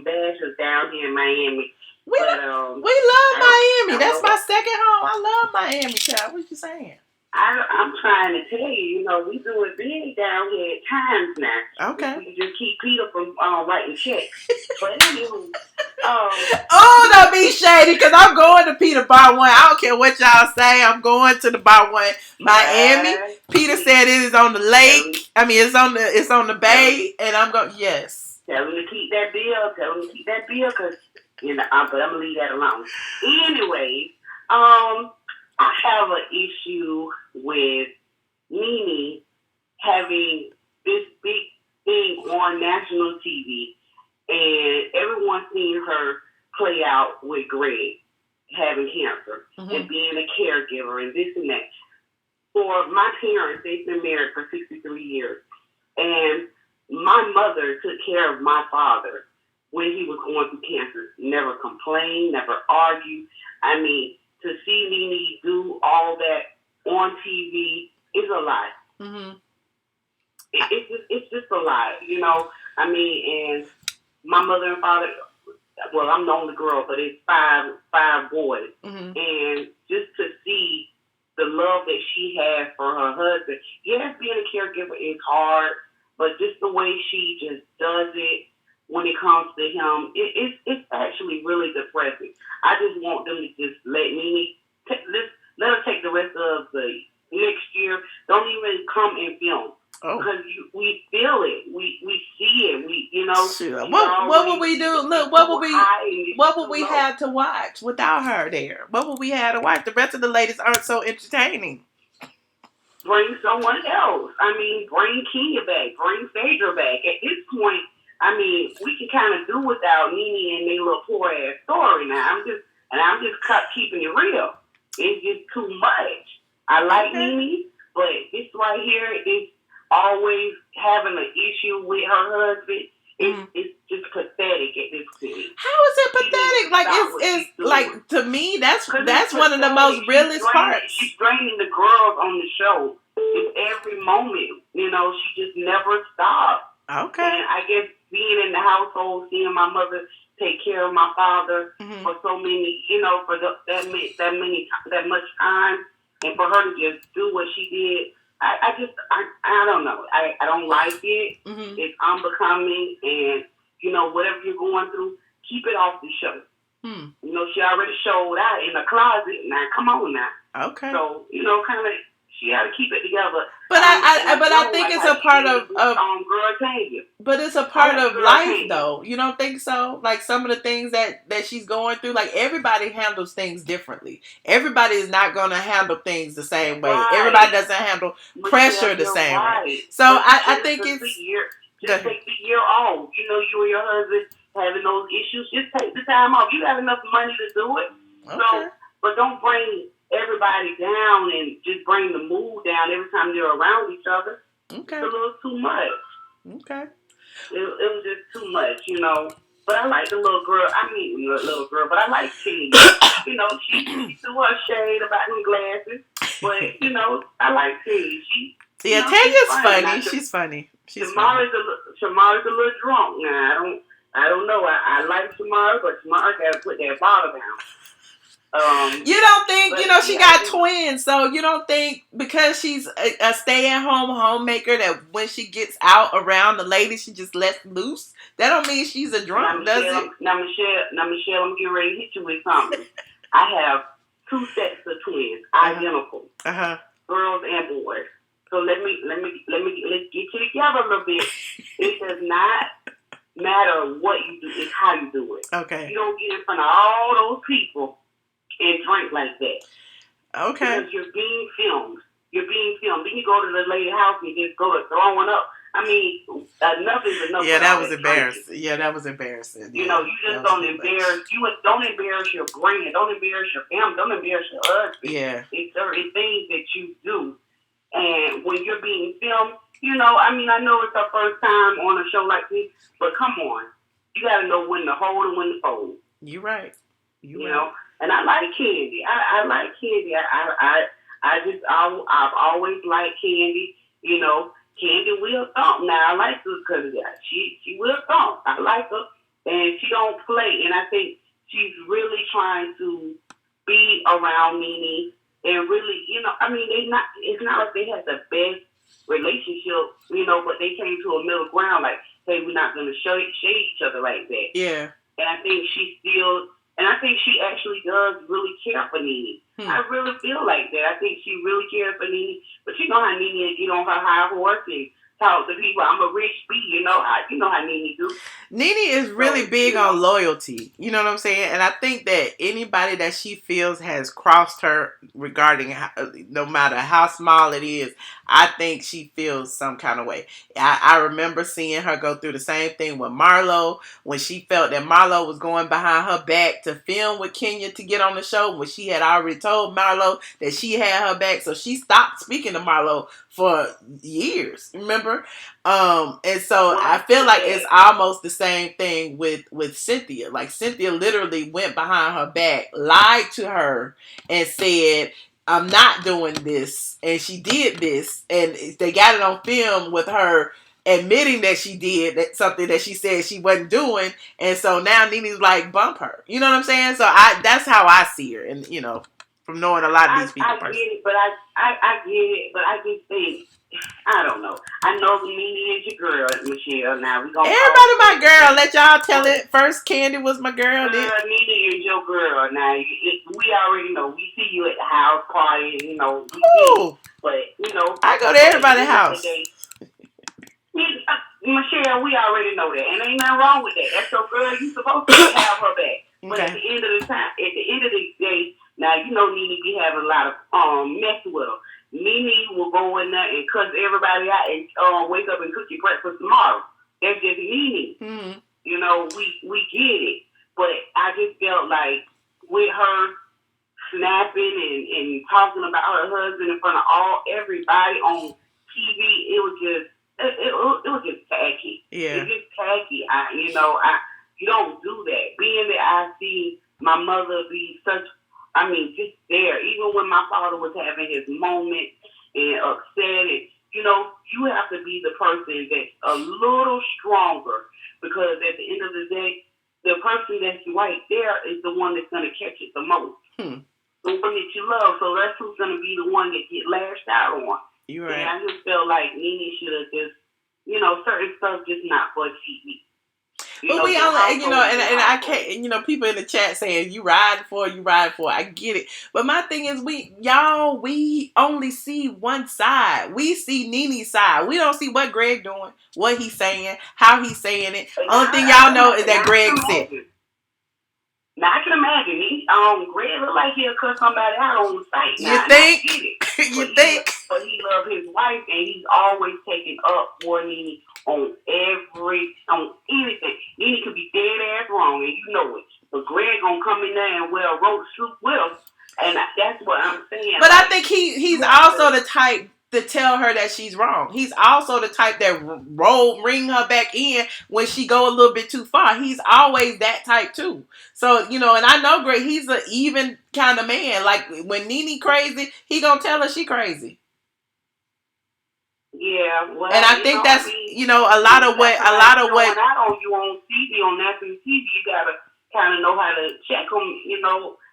bashers down here in Miami. We love Miami. That's my second home. I love Miami, child. What you saying? I'm trying to tell you, we do it big down here at times now. Okay. We just keep Peter from writing checks. But anywho, don't be shady, because I'm going to Peter Bar One. I don't care what y'all say. I'm going to the Bar One, Miami. Peter said it is on the lake. I mean, it's on the bay, and I'm going. Yes. Tell him to keep that bill, because I'm gonna leave that alone. Anyway, I have an issue with NeNe having this big thing on national TV, and everyone's seen her play out with Greg having cancer and being a caregiver and this and that. For my parents, they've been married for 63 years, and my mother took care of my father when he was going through cancer. Never complained, never argued. I mean, to see NeNe do all that on TV is a lie. Mm-hmm. It's just a lie, I mean, and my mother and father, well, I'm the only girl, but it's five boys. Mm-hmm. And just to see the love that she has for her husband, yes, being a caregiver is hard, but just the way she just does it when it comes to him, it's actually really depressing. I just want them to just let NeNe, let her take the rest of the next year. Don't even come and film. Because we feel it, we see it, Sure. What would we do? Look, what would we? what would we have to watch without her there? What would we have to watch? The rest of the ladies aren't so entertaining. Bring someone else. I mean, bring Kenya back. Bring Phaedra back. At this point, I mean, we can kind of do without NeNe and their little poor ass story now. I'm just keeping it real. It's just too much. I like NeNe, but this right here is always having an issue with her husband. It's just pathetic at this point. How is it pathetic? Like it's like, to me, that's one of the most realest parts. She's draining the girls on the show. It's every moment, she just never stops. Okay. And I guess being in the household, seeing my mother take care of my father for so many, for that much time, and for her to just do what she did. I don't know. I don't like it. It's unbecoming, and whatever you're going through, keep it off the show. She already showed out in the closet. Now, come on now. Okay. So kind of she got to keep it together. But I think it's a part of but it's a part of life, though. You don't think so? Like some of the things that she's going through, like everybody handles things differently. Everybody is not going to handle things the same way. Right. Everybody doesn't handle pressure the same way. So I think it's just take the year off. You and your husband having those issues. Just take the time off. You got enough money to do it. Okay. So, but don't bring everybody down and just bring the mood down every time they're around each other. Okay. It's a little too much. Okay. It was just too much, But I like the little girl. But I like Tina. She threw her shade about them glasses. But, I like Tina. Tanya's funny. She's funny. Shamari's a little drunk now. I don't know. I like Shamari, but Shamari got to put that bottle down. You don't think, she got twins, so you don't think because she's a stay-at-home homemaker that when she gets out around the ladies, she just lets loose? That don't mean she's a drunk, does it? Now, Michelle, I'm getting ready to hit you with something. I have 2 sets of twins, identical, girls and boys. So let's get you together a little bit. It does not matter what you do; it's how you do it. Okay. You don't get in front of all those people and drink like that. Okay. Because you're being filmed. Then you go to the lady house and just go to throwing up. I mean, enough is enough. Yeah, that was embarrassing. Yeah, you just don't embarrass. Don't embarrass your brand. Don't embarrass your family. Don't embarrass your husband. Yeah. It's certain things that you do. And when you're being filmed, I know it's our first time on a show like this, but come on. You got to know when to hold and when to fold. You're right. And I like Kandi. I like Kandi. I've always liked Kandi. Kandi will thump. Now I like her because she will thump. I like her, and she don't play. And I think she's really trying to be around NeNe and really, it's not like they had the best relationship, but they came to a middle ground. Like, hey, we're not going to shade each other like that. Yeah. And I think she actually does really care for NeNe. I really feel like that. I think she really cares for NeNe. But you know how NeNe get on her high horse and talk to people. I'm a rich bee, you know how NeNe do. NeNe is really big on loyalty. You know what I'm saying? And I think that anybody that she feels has crossed her regarding, no matter how small it is, I think she feels some kind of way. I remember seeing her go through the same thing with Marlo when she felt that Marlo was going behind her back to film with Kenya to get on the show when she had already told Marlo that she had her back. So she stopped speaking to Marlo for years, remember? And so I feel like it's almost the same thing with Cynthia. Like Cynthia literally went behind her back, lied to her, and said, I'm not doing this. And she did this. And they got it on film with her admitting that she did something that she said she wasn't doing. And so now NeNe's like, bump her. You know what I'm saying? So that's how I see her. And, from knowing a lot of these people. I get it, but I get it, but I just think, I don't know. I know NeNe is your girl, Michelle. Now we gonna everybody my girl. Let y'all tell it first. Kandi was my girl. NeNe is your girl. Now we already know. We see you at the house party. We but I go to everybody's house. Michelle, we already know that, and ain't nothing wrong with that. That's your girl. You supposed to have her back. But at the end of the day, now you know NeNe be having a lot of mess with her. NeNe will go in there and cuss everybody out and wake up and cook your breakfast tomorrow. That's just NeNe. Mm-hmm. You know, we get it. But I just felt like with her snapping and talking about her husband in front of everybody on TV, it was just tacky. Yeah. It's just tacky. You don't do that. Being that I see my mother be just there. Even when my father was having his moment and upset, and you have to be the person that's a little stronger, because at the end of the day, the person that's right there is the one that's going to catch it the most. The one that you love. So that's who's going to be the one that get lashed out on. You're right. And I just felt like NeNe should have just, certain stuff just not for TV. But we only, and I can't, people in the chat saying you riding for it. I get it. But my thing is, we only see one side. We see NeNe's side. We don't see what Greg doing, what he's saying, how he's saying it. Only thing y'all know is that Greg said. Now I can imagine Greg look like he'll cut somebody out on the site. You think? But he loves his wife, and he's always taking up for NeNe on anything. NeNe could be dead ass wrong, and you know it. But Greg gonna come in there and wear a rope suit with him, and that's what I'm saying. But I think he's also the type to tell her that she's wrong. He's also the type that ring her back in when she go a little bit too far. He's always that type too. So, and I know Greg, he's an even kind of man. Like when NeNe crazy, he gonna tell her she crazy. Yeah, well, and I think that's a lot of what out on you on TV, on national TV, you gotta kind of know how to check them.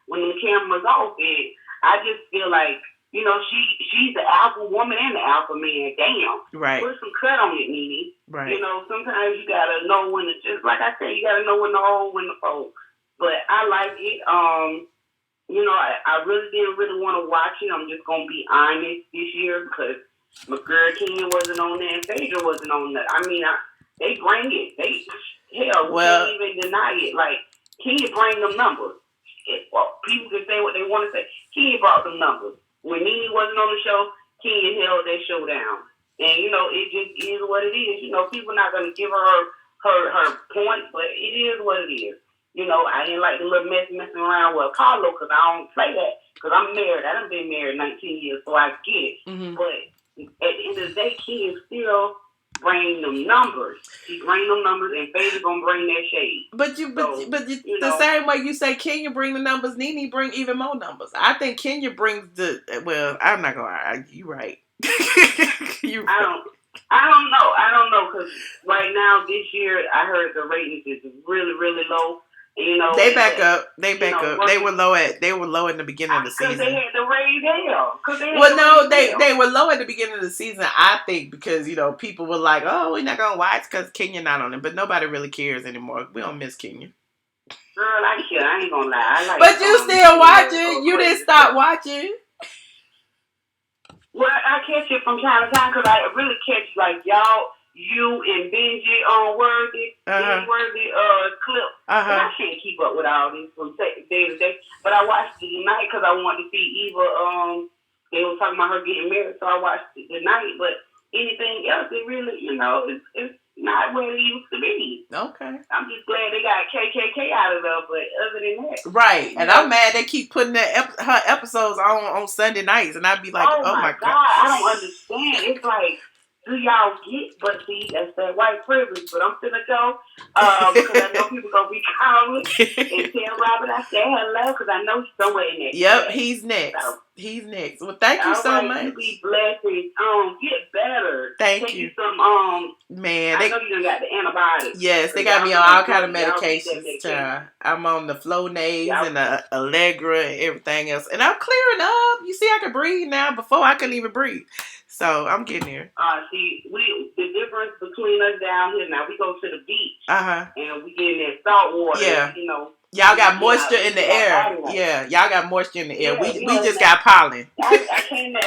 When the camera's off, and I just feel like she's the alpha woman and the alpha man. Damn, right? Put some cut on it, NeNe. Right. Sometimes you gotta know when to, just like I said, you gotta know when to hold, when to fold. But I like it. I really didn't want to watch it. I'm just gonna be honest this year because my girl Kenya wasn't on there and Phaedra wasn't on there. I mean, they bring it. We can't even deny it. Like, Kenya bring them numbers. People can say what they want to say. Kenya brought them numbers. When NeNe wasn't on the show, Kenya held that show down. And, it just is what it is. People not going to give her point, but it is what it is. I didn't like the little messing around with Carlo because I don't play that because I'm married. I done been married 19 years, so I get it. Mm-hmm. But at the end of the day, Kenya still bring them numbers. She bring them numbers, and Phaedra gonna bring that shade. But the same way you say Kenya bring the numbers, NeNe bring even more numbers. I think Kenya brings I'm not gonna. You right. I don't know because right now this year I heard the ratings is really really low. They back up. They were low in the beginning of the season. Because they had to raise hell. They were low at the beginning of the season. I think because people were like, "Oh, we're not gonna watch because Kenya not on it," but nobody really cares anymore. We don't miss Kenya. Girl, I ain't gonna lie. But you still watching? You didn't stop watching. Well, I catch it from time to time because I really catch like y'all. You and Benji on Worthy clip. But I can't keep up with all these from day to day. But I watched it tonight because I wanted to see Eva. They were talking about her getting married, so I watched it tonight. But anything else, it really, it's not where it used to be. Okay. I'm just glad they got KKK out of there. But other than that, right. And I'm mad they keep putting her episodes on Sunday nights, and I'd be like, oh my God, I don't understand. It's like, do y'all get? But see, that's that white privilege. But I'm finna go because I know people gonna be calling and tell Robert I said hello because I know he's somewhere in there. Yep, he's next. So, he's next. Well, thank you so much. You be blessed and get better. Thank you. Some man. I know you done got the antibiotics. Yes, they got me on all kind of medications. Child. I'm on the Flonase and the Allegra and everything else, and I'm clearing up. You see, I can breathe now. Before I couldn't even breathe. So I'm getting there. See, the difference between us down here now, we go to the beach. And we get in that salt water. Yeah. Y'all got moisture in the air. Yeah, y'all got moisture in the air. We just got pollen. I came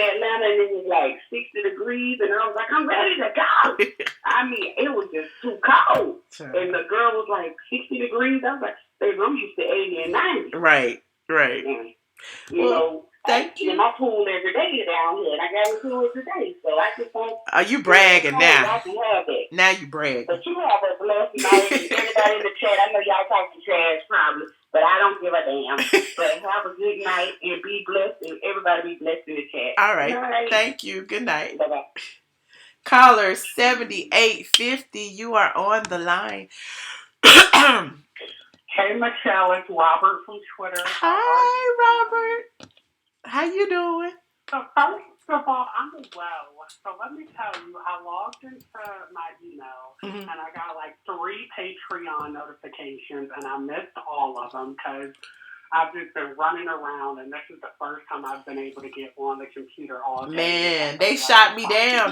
Atlanta and it was like 60 degrees, and I was like, I'm ready to go. I mean, it was just too cold. Sure. And the girl was like, 60 degrees? I was like, baby, I'm used to 80 and 90. Right. And, you know, I get my pool every day down here, and I got into it today, so I just don't. Are you bragging now? I can have it. Now you bragging. But you have a blessed night, and everybody in the chat, I know y'all talking trash probably, but I don't give a damn. But have a good night, and be blessed, and everybody be blessed in the chat. All right. Thank you. Good night. Bye-bye. Caller 7850, you are on the line. Hey, Michelle, it's Robert from Twitter. Hi, Robert. How you doing? So first of all, I'm well. So let me tell you, I logged into my email, and I got like 3 Patreon notifications, and I missed all of them because I've just been running around, and this is the first time I've been able to get on the computer all day. Man, they shot me down.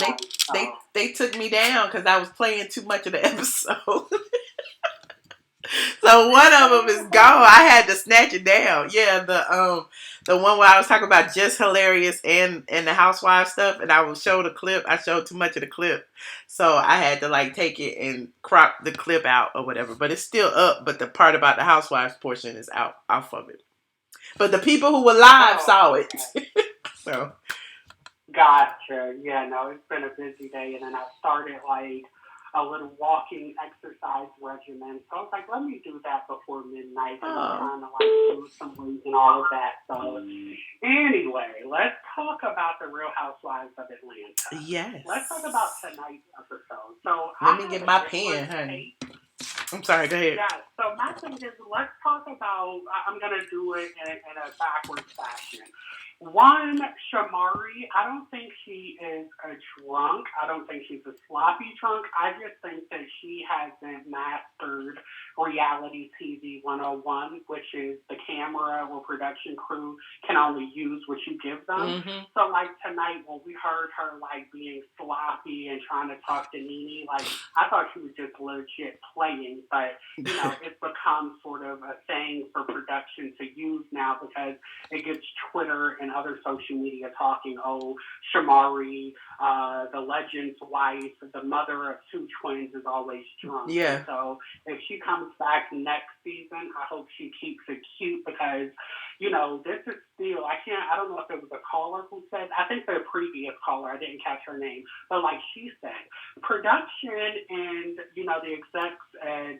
They took me down because I was playing too much of the episode. So one of them is gone. I had to snatch it down. Yeah, the one where I was talking about just hilarious and the Housewives stuff, and I will show the clip. I showed too much of the clip, so I had to like take it and crop the clip out or whatever. But it's still up. But the part about the Housewives portion is out off of it. But the people who were live saw it. So. Gotcha. Yeah, no, it's been a busy day, and then I started like a little walking exercise regimen. So I was like, let me do that before midnight. And I'm trying to like lose some weight and all of that. So anyway, let's talk about the Real Housewives of Atlanta. Yes. Let's talk about tonight's episode. So let me get my pen, honey. I'm sorry, go ahead. Yeah, so my thing is, let's talk about, I'm going to do it in a backwards fashion. One, Shamari, I don't think she is a drunk. I don't think she's a sloppy drunk. I just think that she hasn't mastered reality TV 101, which is the camera or production crew can only use what you give them. So, like, tonight when we heard her, like, being sloppy and trying to talk to NeNe, like, I thought she was just legit playing, but, you know, it's become sort of a thing for production to use now because it gets Twitter and other social media talking, oh, Shamari, the legend's wife, the mother of 2 twins is always drunk. Yeah. And so if she comes back next season, I hope she keeps it cute because, you know, this is still, I don't know if it was a caller who said, I think the previous caller, I didn't catch her name, but like she said, production and, you know, the execs at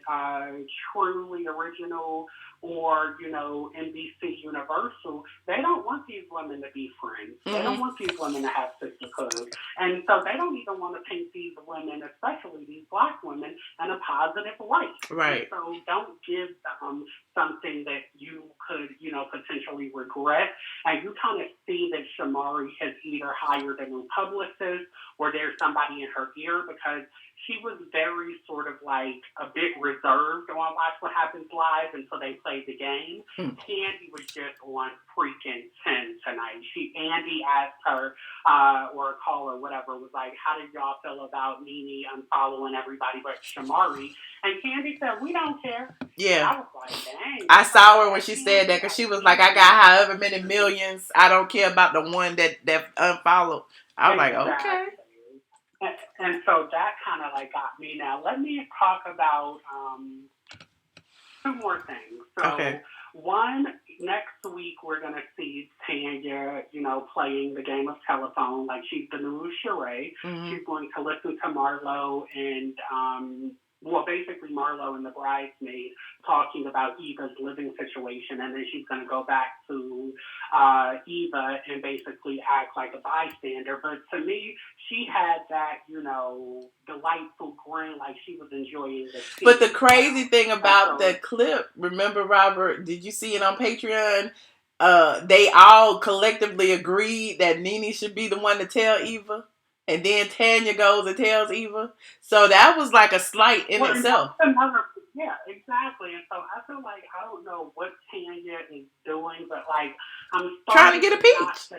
Truly Original or, you know, NBC Universal, they don't want these women to be friends. They don't want these women to have sisterhood. And so they don't even want to paint these women, especially these black women, in a positive light. Right. And so don't give them something that you could, you know, potentially regret. And you kind of see that Shamari has either hired a new publicist or there's somebody in her ear because she was very sort of like a bit reserved on Watch What Happens Live until they played the game. Kandi was just on freaking 10 tonight. Andy asked her, or a caller, whatever, was like, how did y'all feel about NeNe unfollowing everybody but Shamari? And Kandi said, we don't care. Yeah. And I was like, dang. I saw her when she said that because she was like, I got however many millions. I don't care about the one that unfollowed. I was like, okay. And so that kind of like got me. Now, let me talk about 2 more things. So, one, next week we're going to see Tanya, you know, playing the game of telephone. Like, she's the new charade. She's going to listen to Marlo and, basically Marlo and the bridesmaid talking about Eva's living situation, and then she's going to go back to Eva and basically act like a bystander. But to me, she had that, you know, delightful grin, like she was enjoying the scene. But the crazy thing about that clip, remember, Robert, did you see it on Patreon? They all collectively agreed that NeNe should be the one to tell Eva. And then Tanya goes and tells Eva. So that was like a slight in itself. Yeah, exactly. And so I feel like I don't know what Tanya is doing, but like I'm trying to get a peach.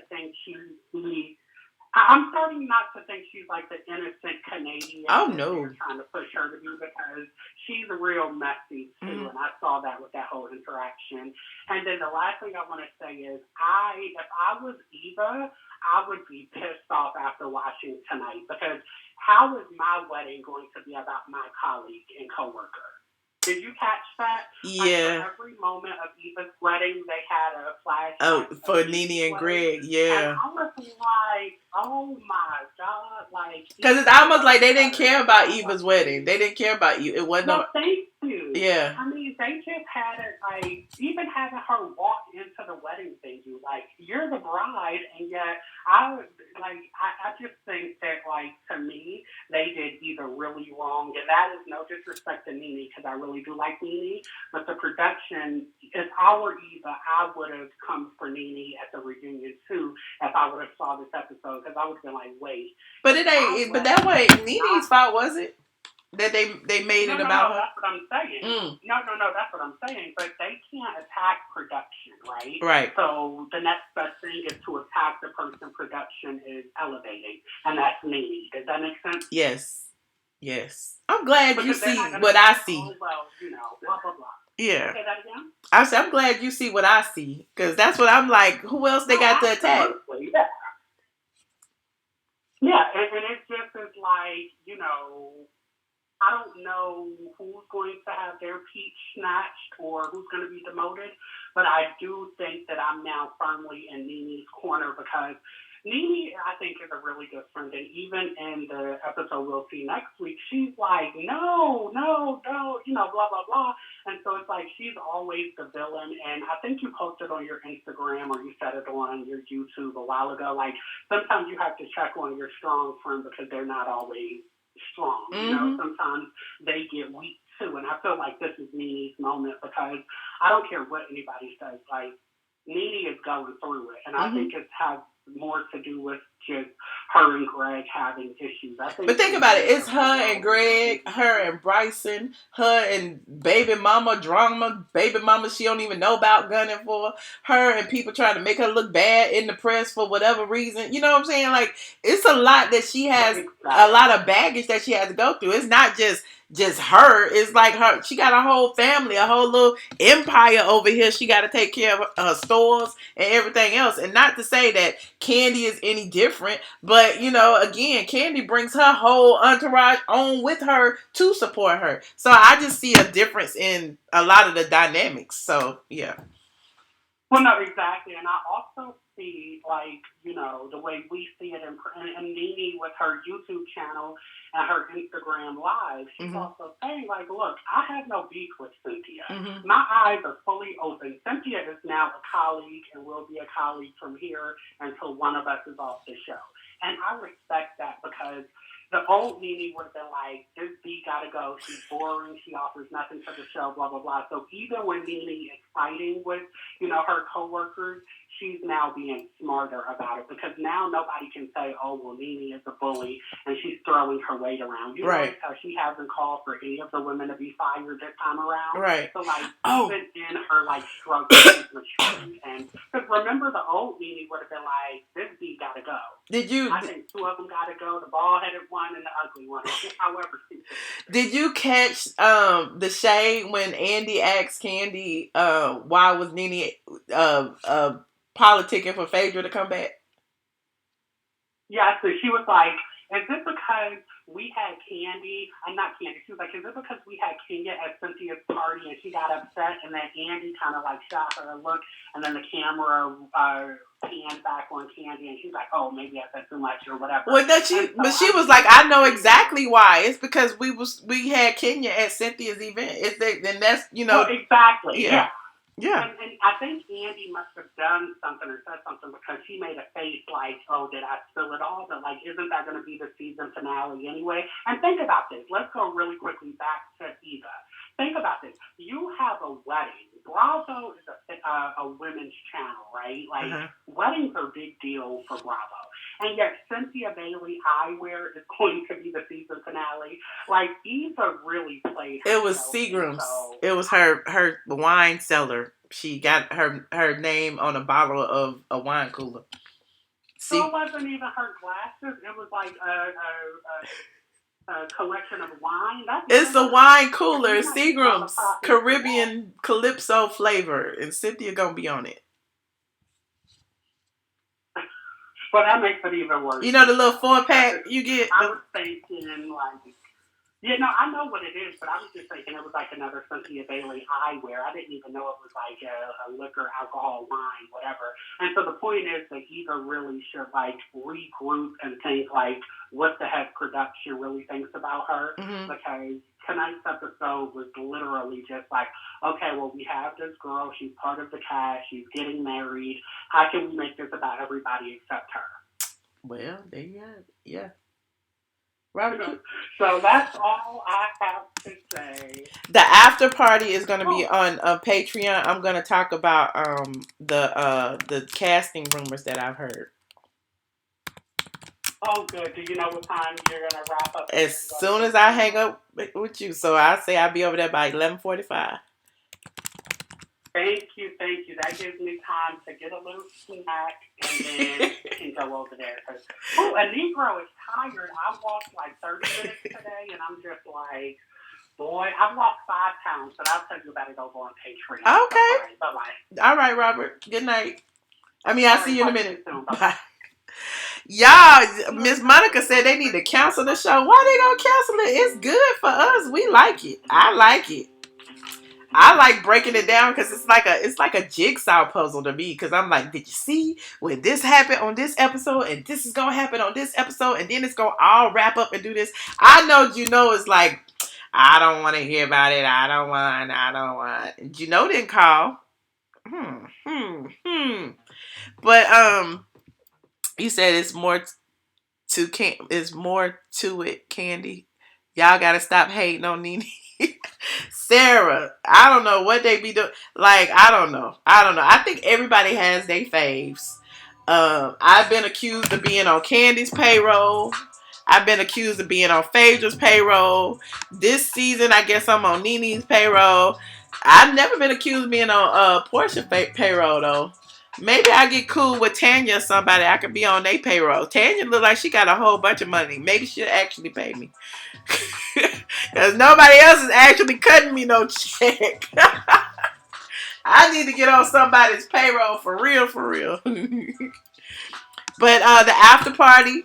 I'm starting not to think she's like the innocent Canadian. Oh no! Trying to push her to be because she's real messy too, and I saw that with that whole interaction. And then the last thing I want to say is, if I was Eva, I would be pissed off after watching tonight because how is my wedding going to be about my colleague and coworker? Did you catch that? Yeah. Like for every moment of Eva's wedding, they had a flashback. Oh, for NeNe and Greg, yeah. And I was like, oh my God. Like, because it's almost like they didn't care about Eva's wedding. They didn't care about you. It wasn't. No, thank you. Yeah. I mean, they just had it like even having her walk into the wedding venue, like you're the bride, and yet I just think that like to me they did either really wrong, and that is no disrespect to NeNe because I really do like NeNe, but the production is our Eva. I would have come for NeNe at the reunion too if I would have saw this episode because I would have been like, wait. But it ain't. But that way, NeNe's fault was it? That they made it about her? That's what I'm saying. No, that's what I'm saying. But they can't attack production, right? Right. So the next best thing is to attack the person production is elevating, and that's NeNe. Does that make sense? Yes. I'm glad you see what I see. Oh, well, blah, blah, blah. Yeah. Say that again? I said, I'm glad you see what I see. Because that's what I'm like, who else they got to attack? Yeah, and it just is like, I don't know who's going to have their peach snatched or who's going to be demoted, but I do think that I'm now firmly in NeNe's corner because NeNe, I think, is a really good friend. And even in the episode we'll see next week, she's like, no, blah, blah, blah. And so it's like she's always the villain. And I think you posted on your Instagram or you said it on your YouTube a while ago, like sometimes you have to check on your strong friend because they're not always strong. Sometimes they get weak too, and I feel like this is NeNe's moment because I don't care what anybody says. Like NeNe is going through it, and I think it has more to do with just her and Greg having issues. But think about it. It's her and Greg, her and Bryson, her and baby mama drama, baby mama she don't even know about gunning for, her and people trying to make her look bad in the press for whatever reason. You know what I'm saying? Like, it's a lot that she has, a lot of baggage that she has to go through. It's not just her. It's like her. She got a whole family, a whole little empire over here. She got to take care of her stores and everything else. And not to say that Kandi is any different, but again, Kandi brings her whole entourage on with her to support her. So I just see a difference in a lot of the dynamics. So yeah. Well, no, exactly. And I also see, like, the way we see it in NeNe with her YouTube channel and her Instagram Live, she's also saying, like, look, I have no beef with Cynthia. My eyes are fully open. Cynthia is now a colleague and will be a colleague from here until one of us is off the show. And I respect that because the old NeNe would have been like, this B gotta go. She's boring. She offers nothing to the show, blah, blah, blah. So even when NeNe is fighting with, her coworkers, she's now being smarter about it because now nobody can say, oh, well, NeNe is a bully and she's throwing her weight around. You know how she hasn't called for any of the women to be fired this time around. Right. So, like, even in her, like, struggle, she's maturing. And because remember, the old NeNe would have been like, this B gotta go. I think two of them gotta go, the bald-headed one and the ugly one. However, did you catch the shade when Andy asked Kandi why was NeNe politicking for Phaedra to come back? Yeah, so she was like, is it because we had Kandi? I'm not Kandi. She was like, is it because we had Kenya at Cynthia's party and she got upset and then Andy kind of like shot her a look and then the camera panned back on Kandi and she's like, oh, maybe I said too much or whatever. Well, she was like, I know exactly why. It's because we had Kenya at Cynthia's event. And that's Well, exactly. Yeah. Yeah. And I think Andy must have done something or said something because she made a face like, oh, did I spill it all? But, like, isn't that going to be the season finale anyway? And think about this. Let's go really quickly back to Eva. Think about this. You have a wedding. Bravo is a women's channel, right? Like, weddings are a big deal for Bravo. And yet Cynthia Bailey Eyewear is going to be the season finale. Like, Eva really played it was Seagram's. So, it was her wine cellar. She got her name on a bottle of a wine cooler. So it wasn't even her glasses. It was like a collection of wine. It's a wine cooler. Seagram's Caribbean Calypso flavor. And Cynthia gonna be on it. Well, that makes it even worse. You know the little 4-pack you get? I was thinking, like, yeah, no, I know what it is, but I was just thinking it was like another Cynthia Bailey eyewear. I didn't even know it was like a liquor, alcohol, wine, whatever. And so the point is that Eva really should like regroup and think like what the heck production really thinks about her. Mm-hmm. Because tonight's episode was literally just like, okay, well, we have this girl. She's part of the cast. She's getting married. How can we make this about everybody except her? Well, there you have it. Yeah. Robert. So that's all I have to say. The after party is going to be on Patreon. I'm going to talk about the casting rumors that I've heard. Oh, good. Do you know what time you're going to wrap up? As soon as I hang up with you. So I say I'll be over there by 11:45. Thank you. That gives me time to get a little snack and then can go over there. Oh, a Negro is tired. I walked like 30 minutes today, and I'm just like, boy, I've walked 5 pounds, but I'll tell you about it over on Patreon. Okay. All right, bye-bye. All right, Robert. Good night. I'll see you in a minute. Bye. Y'all, Miss Monica said they need to cancel the show. Why they gonna cancel it? It's good for us. We like it. I like it. I like breaking it down because it's like a jigsaw puzzle to me. Because I'm like, did you see when this happened on this episode, and this is gonna happen on this episode, and then it's gonna all wrap up and do this. I know it's like, I don't want to hear about it. I don't want. Juno didn't call. But you said it's more to it, Kandi. Y'all gotta stop hating on NeNe. Sarah, I don't know what they be doing. Like, I don't know. I think everybody has their faves. I've been accused of being on Candy's payroll. I've been accused of being on Phaedra's payroll. This season, I guess I'm on NeNe's payroll. I've never been accused of being on Porsha payroll, though. Maybe I get cool with Tanya or somebody. I could be on their payroll. Tanya look like she got a whole bunch of money. Maybe she'll actually pay me. Because nobody else is actually cutting me no check. I need to get on somebody's payroll for real. But the after party,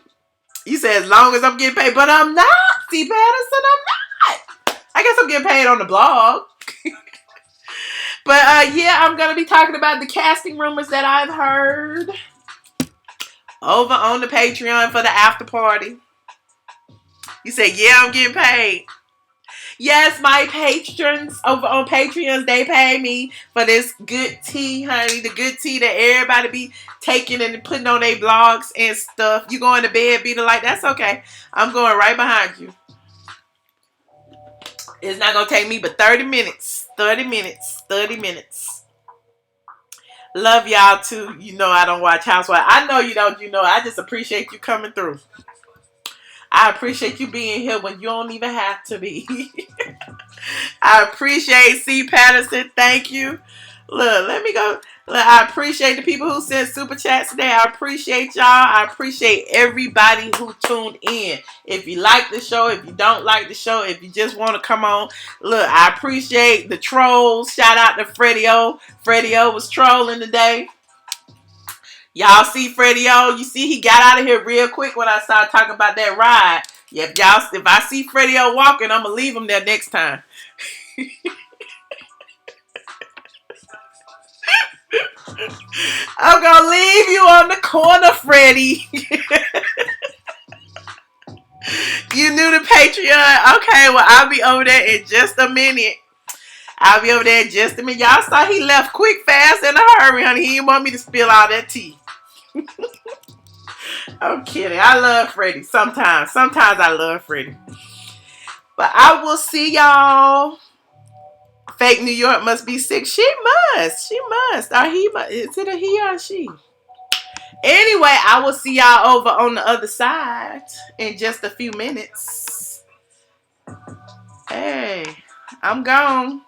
you said as long as I'm getting paid. But I'm not, C. Patterson. I'm not. I guess I'm getting paid on the blog. But yeah, I'm going to be talking about the casting rumors that I've heard over on the Patreon for the after party. You said, yeah, I'm getting paid. Yes, my patrons over on Patreon, they pay me for this good tea, honey. The good tea that everybody be taking and putting on their blogs and stuff. You going to bed, be the light. That's okay. I'm going right behind you. It's not going to take me but 30 minutes. 30 minutes. Love y'all too. You know I don't watch Housewives. I know you don't. I just appreciate you coming through. I appreciate you being here when you don't even have to be. I appreciate C. Patterson. Thank you. Look, let me go. Look, I appreciate the people who sent super chats today. I appreciate y'all. I appreciate everybody who tuned in. If you like the show, if you don't like the show, if you just want to come on, look, I appreciate the trolls. Shout out to Freddie O. Freddie O was trolling today. Y'all see Freddie O? You see he got out of here real quick when I started talking about that ride. Yeah, if I see Freddie O walking, I'm going to leave him there next time. I'm going to leave you on the corner, Freddie. You new to Patreon? Okay, well, I'll be over there in just a minute. Y'all saw he left quick, fast, in a hurry, honey. He didn't want me to spill all that tea. I'm kidding. I love Freddie. Sometimes I love Freddie. But I will see y'all. Fake New York must be sick. She must. Or he must. Is it a he or a she? Anyway, I will see y'all over on the other side in just a few minutes. Hey, I'm gone.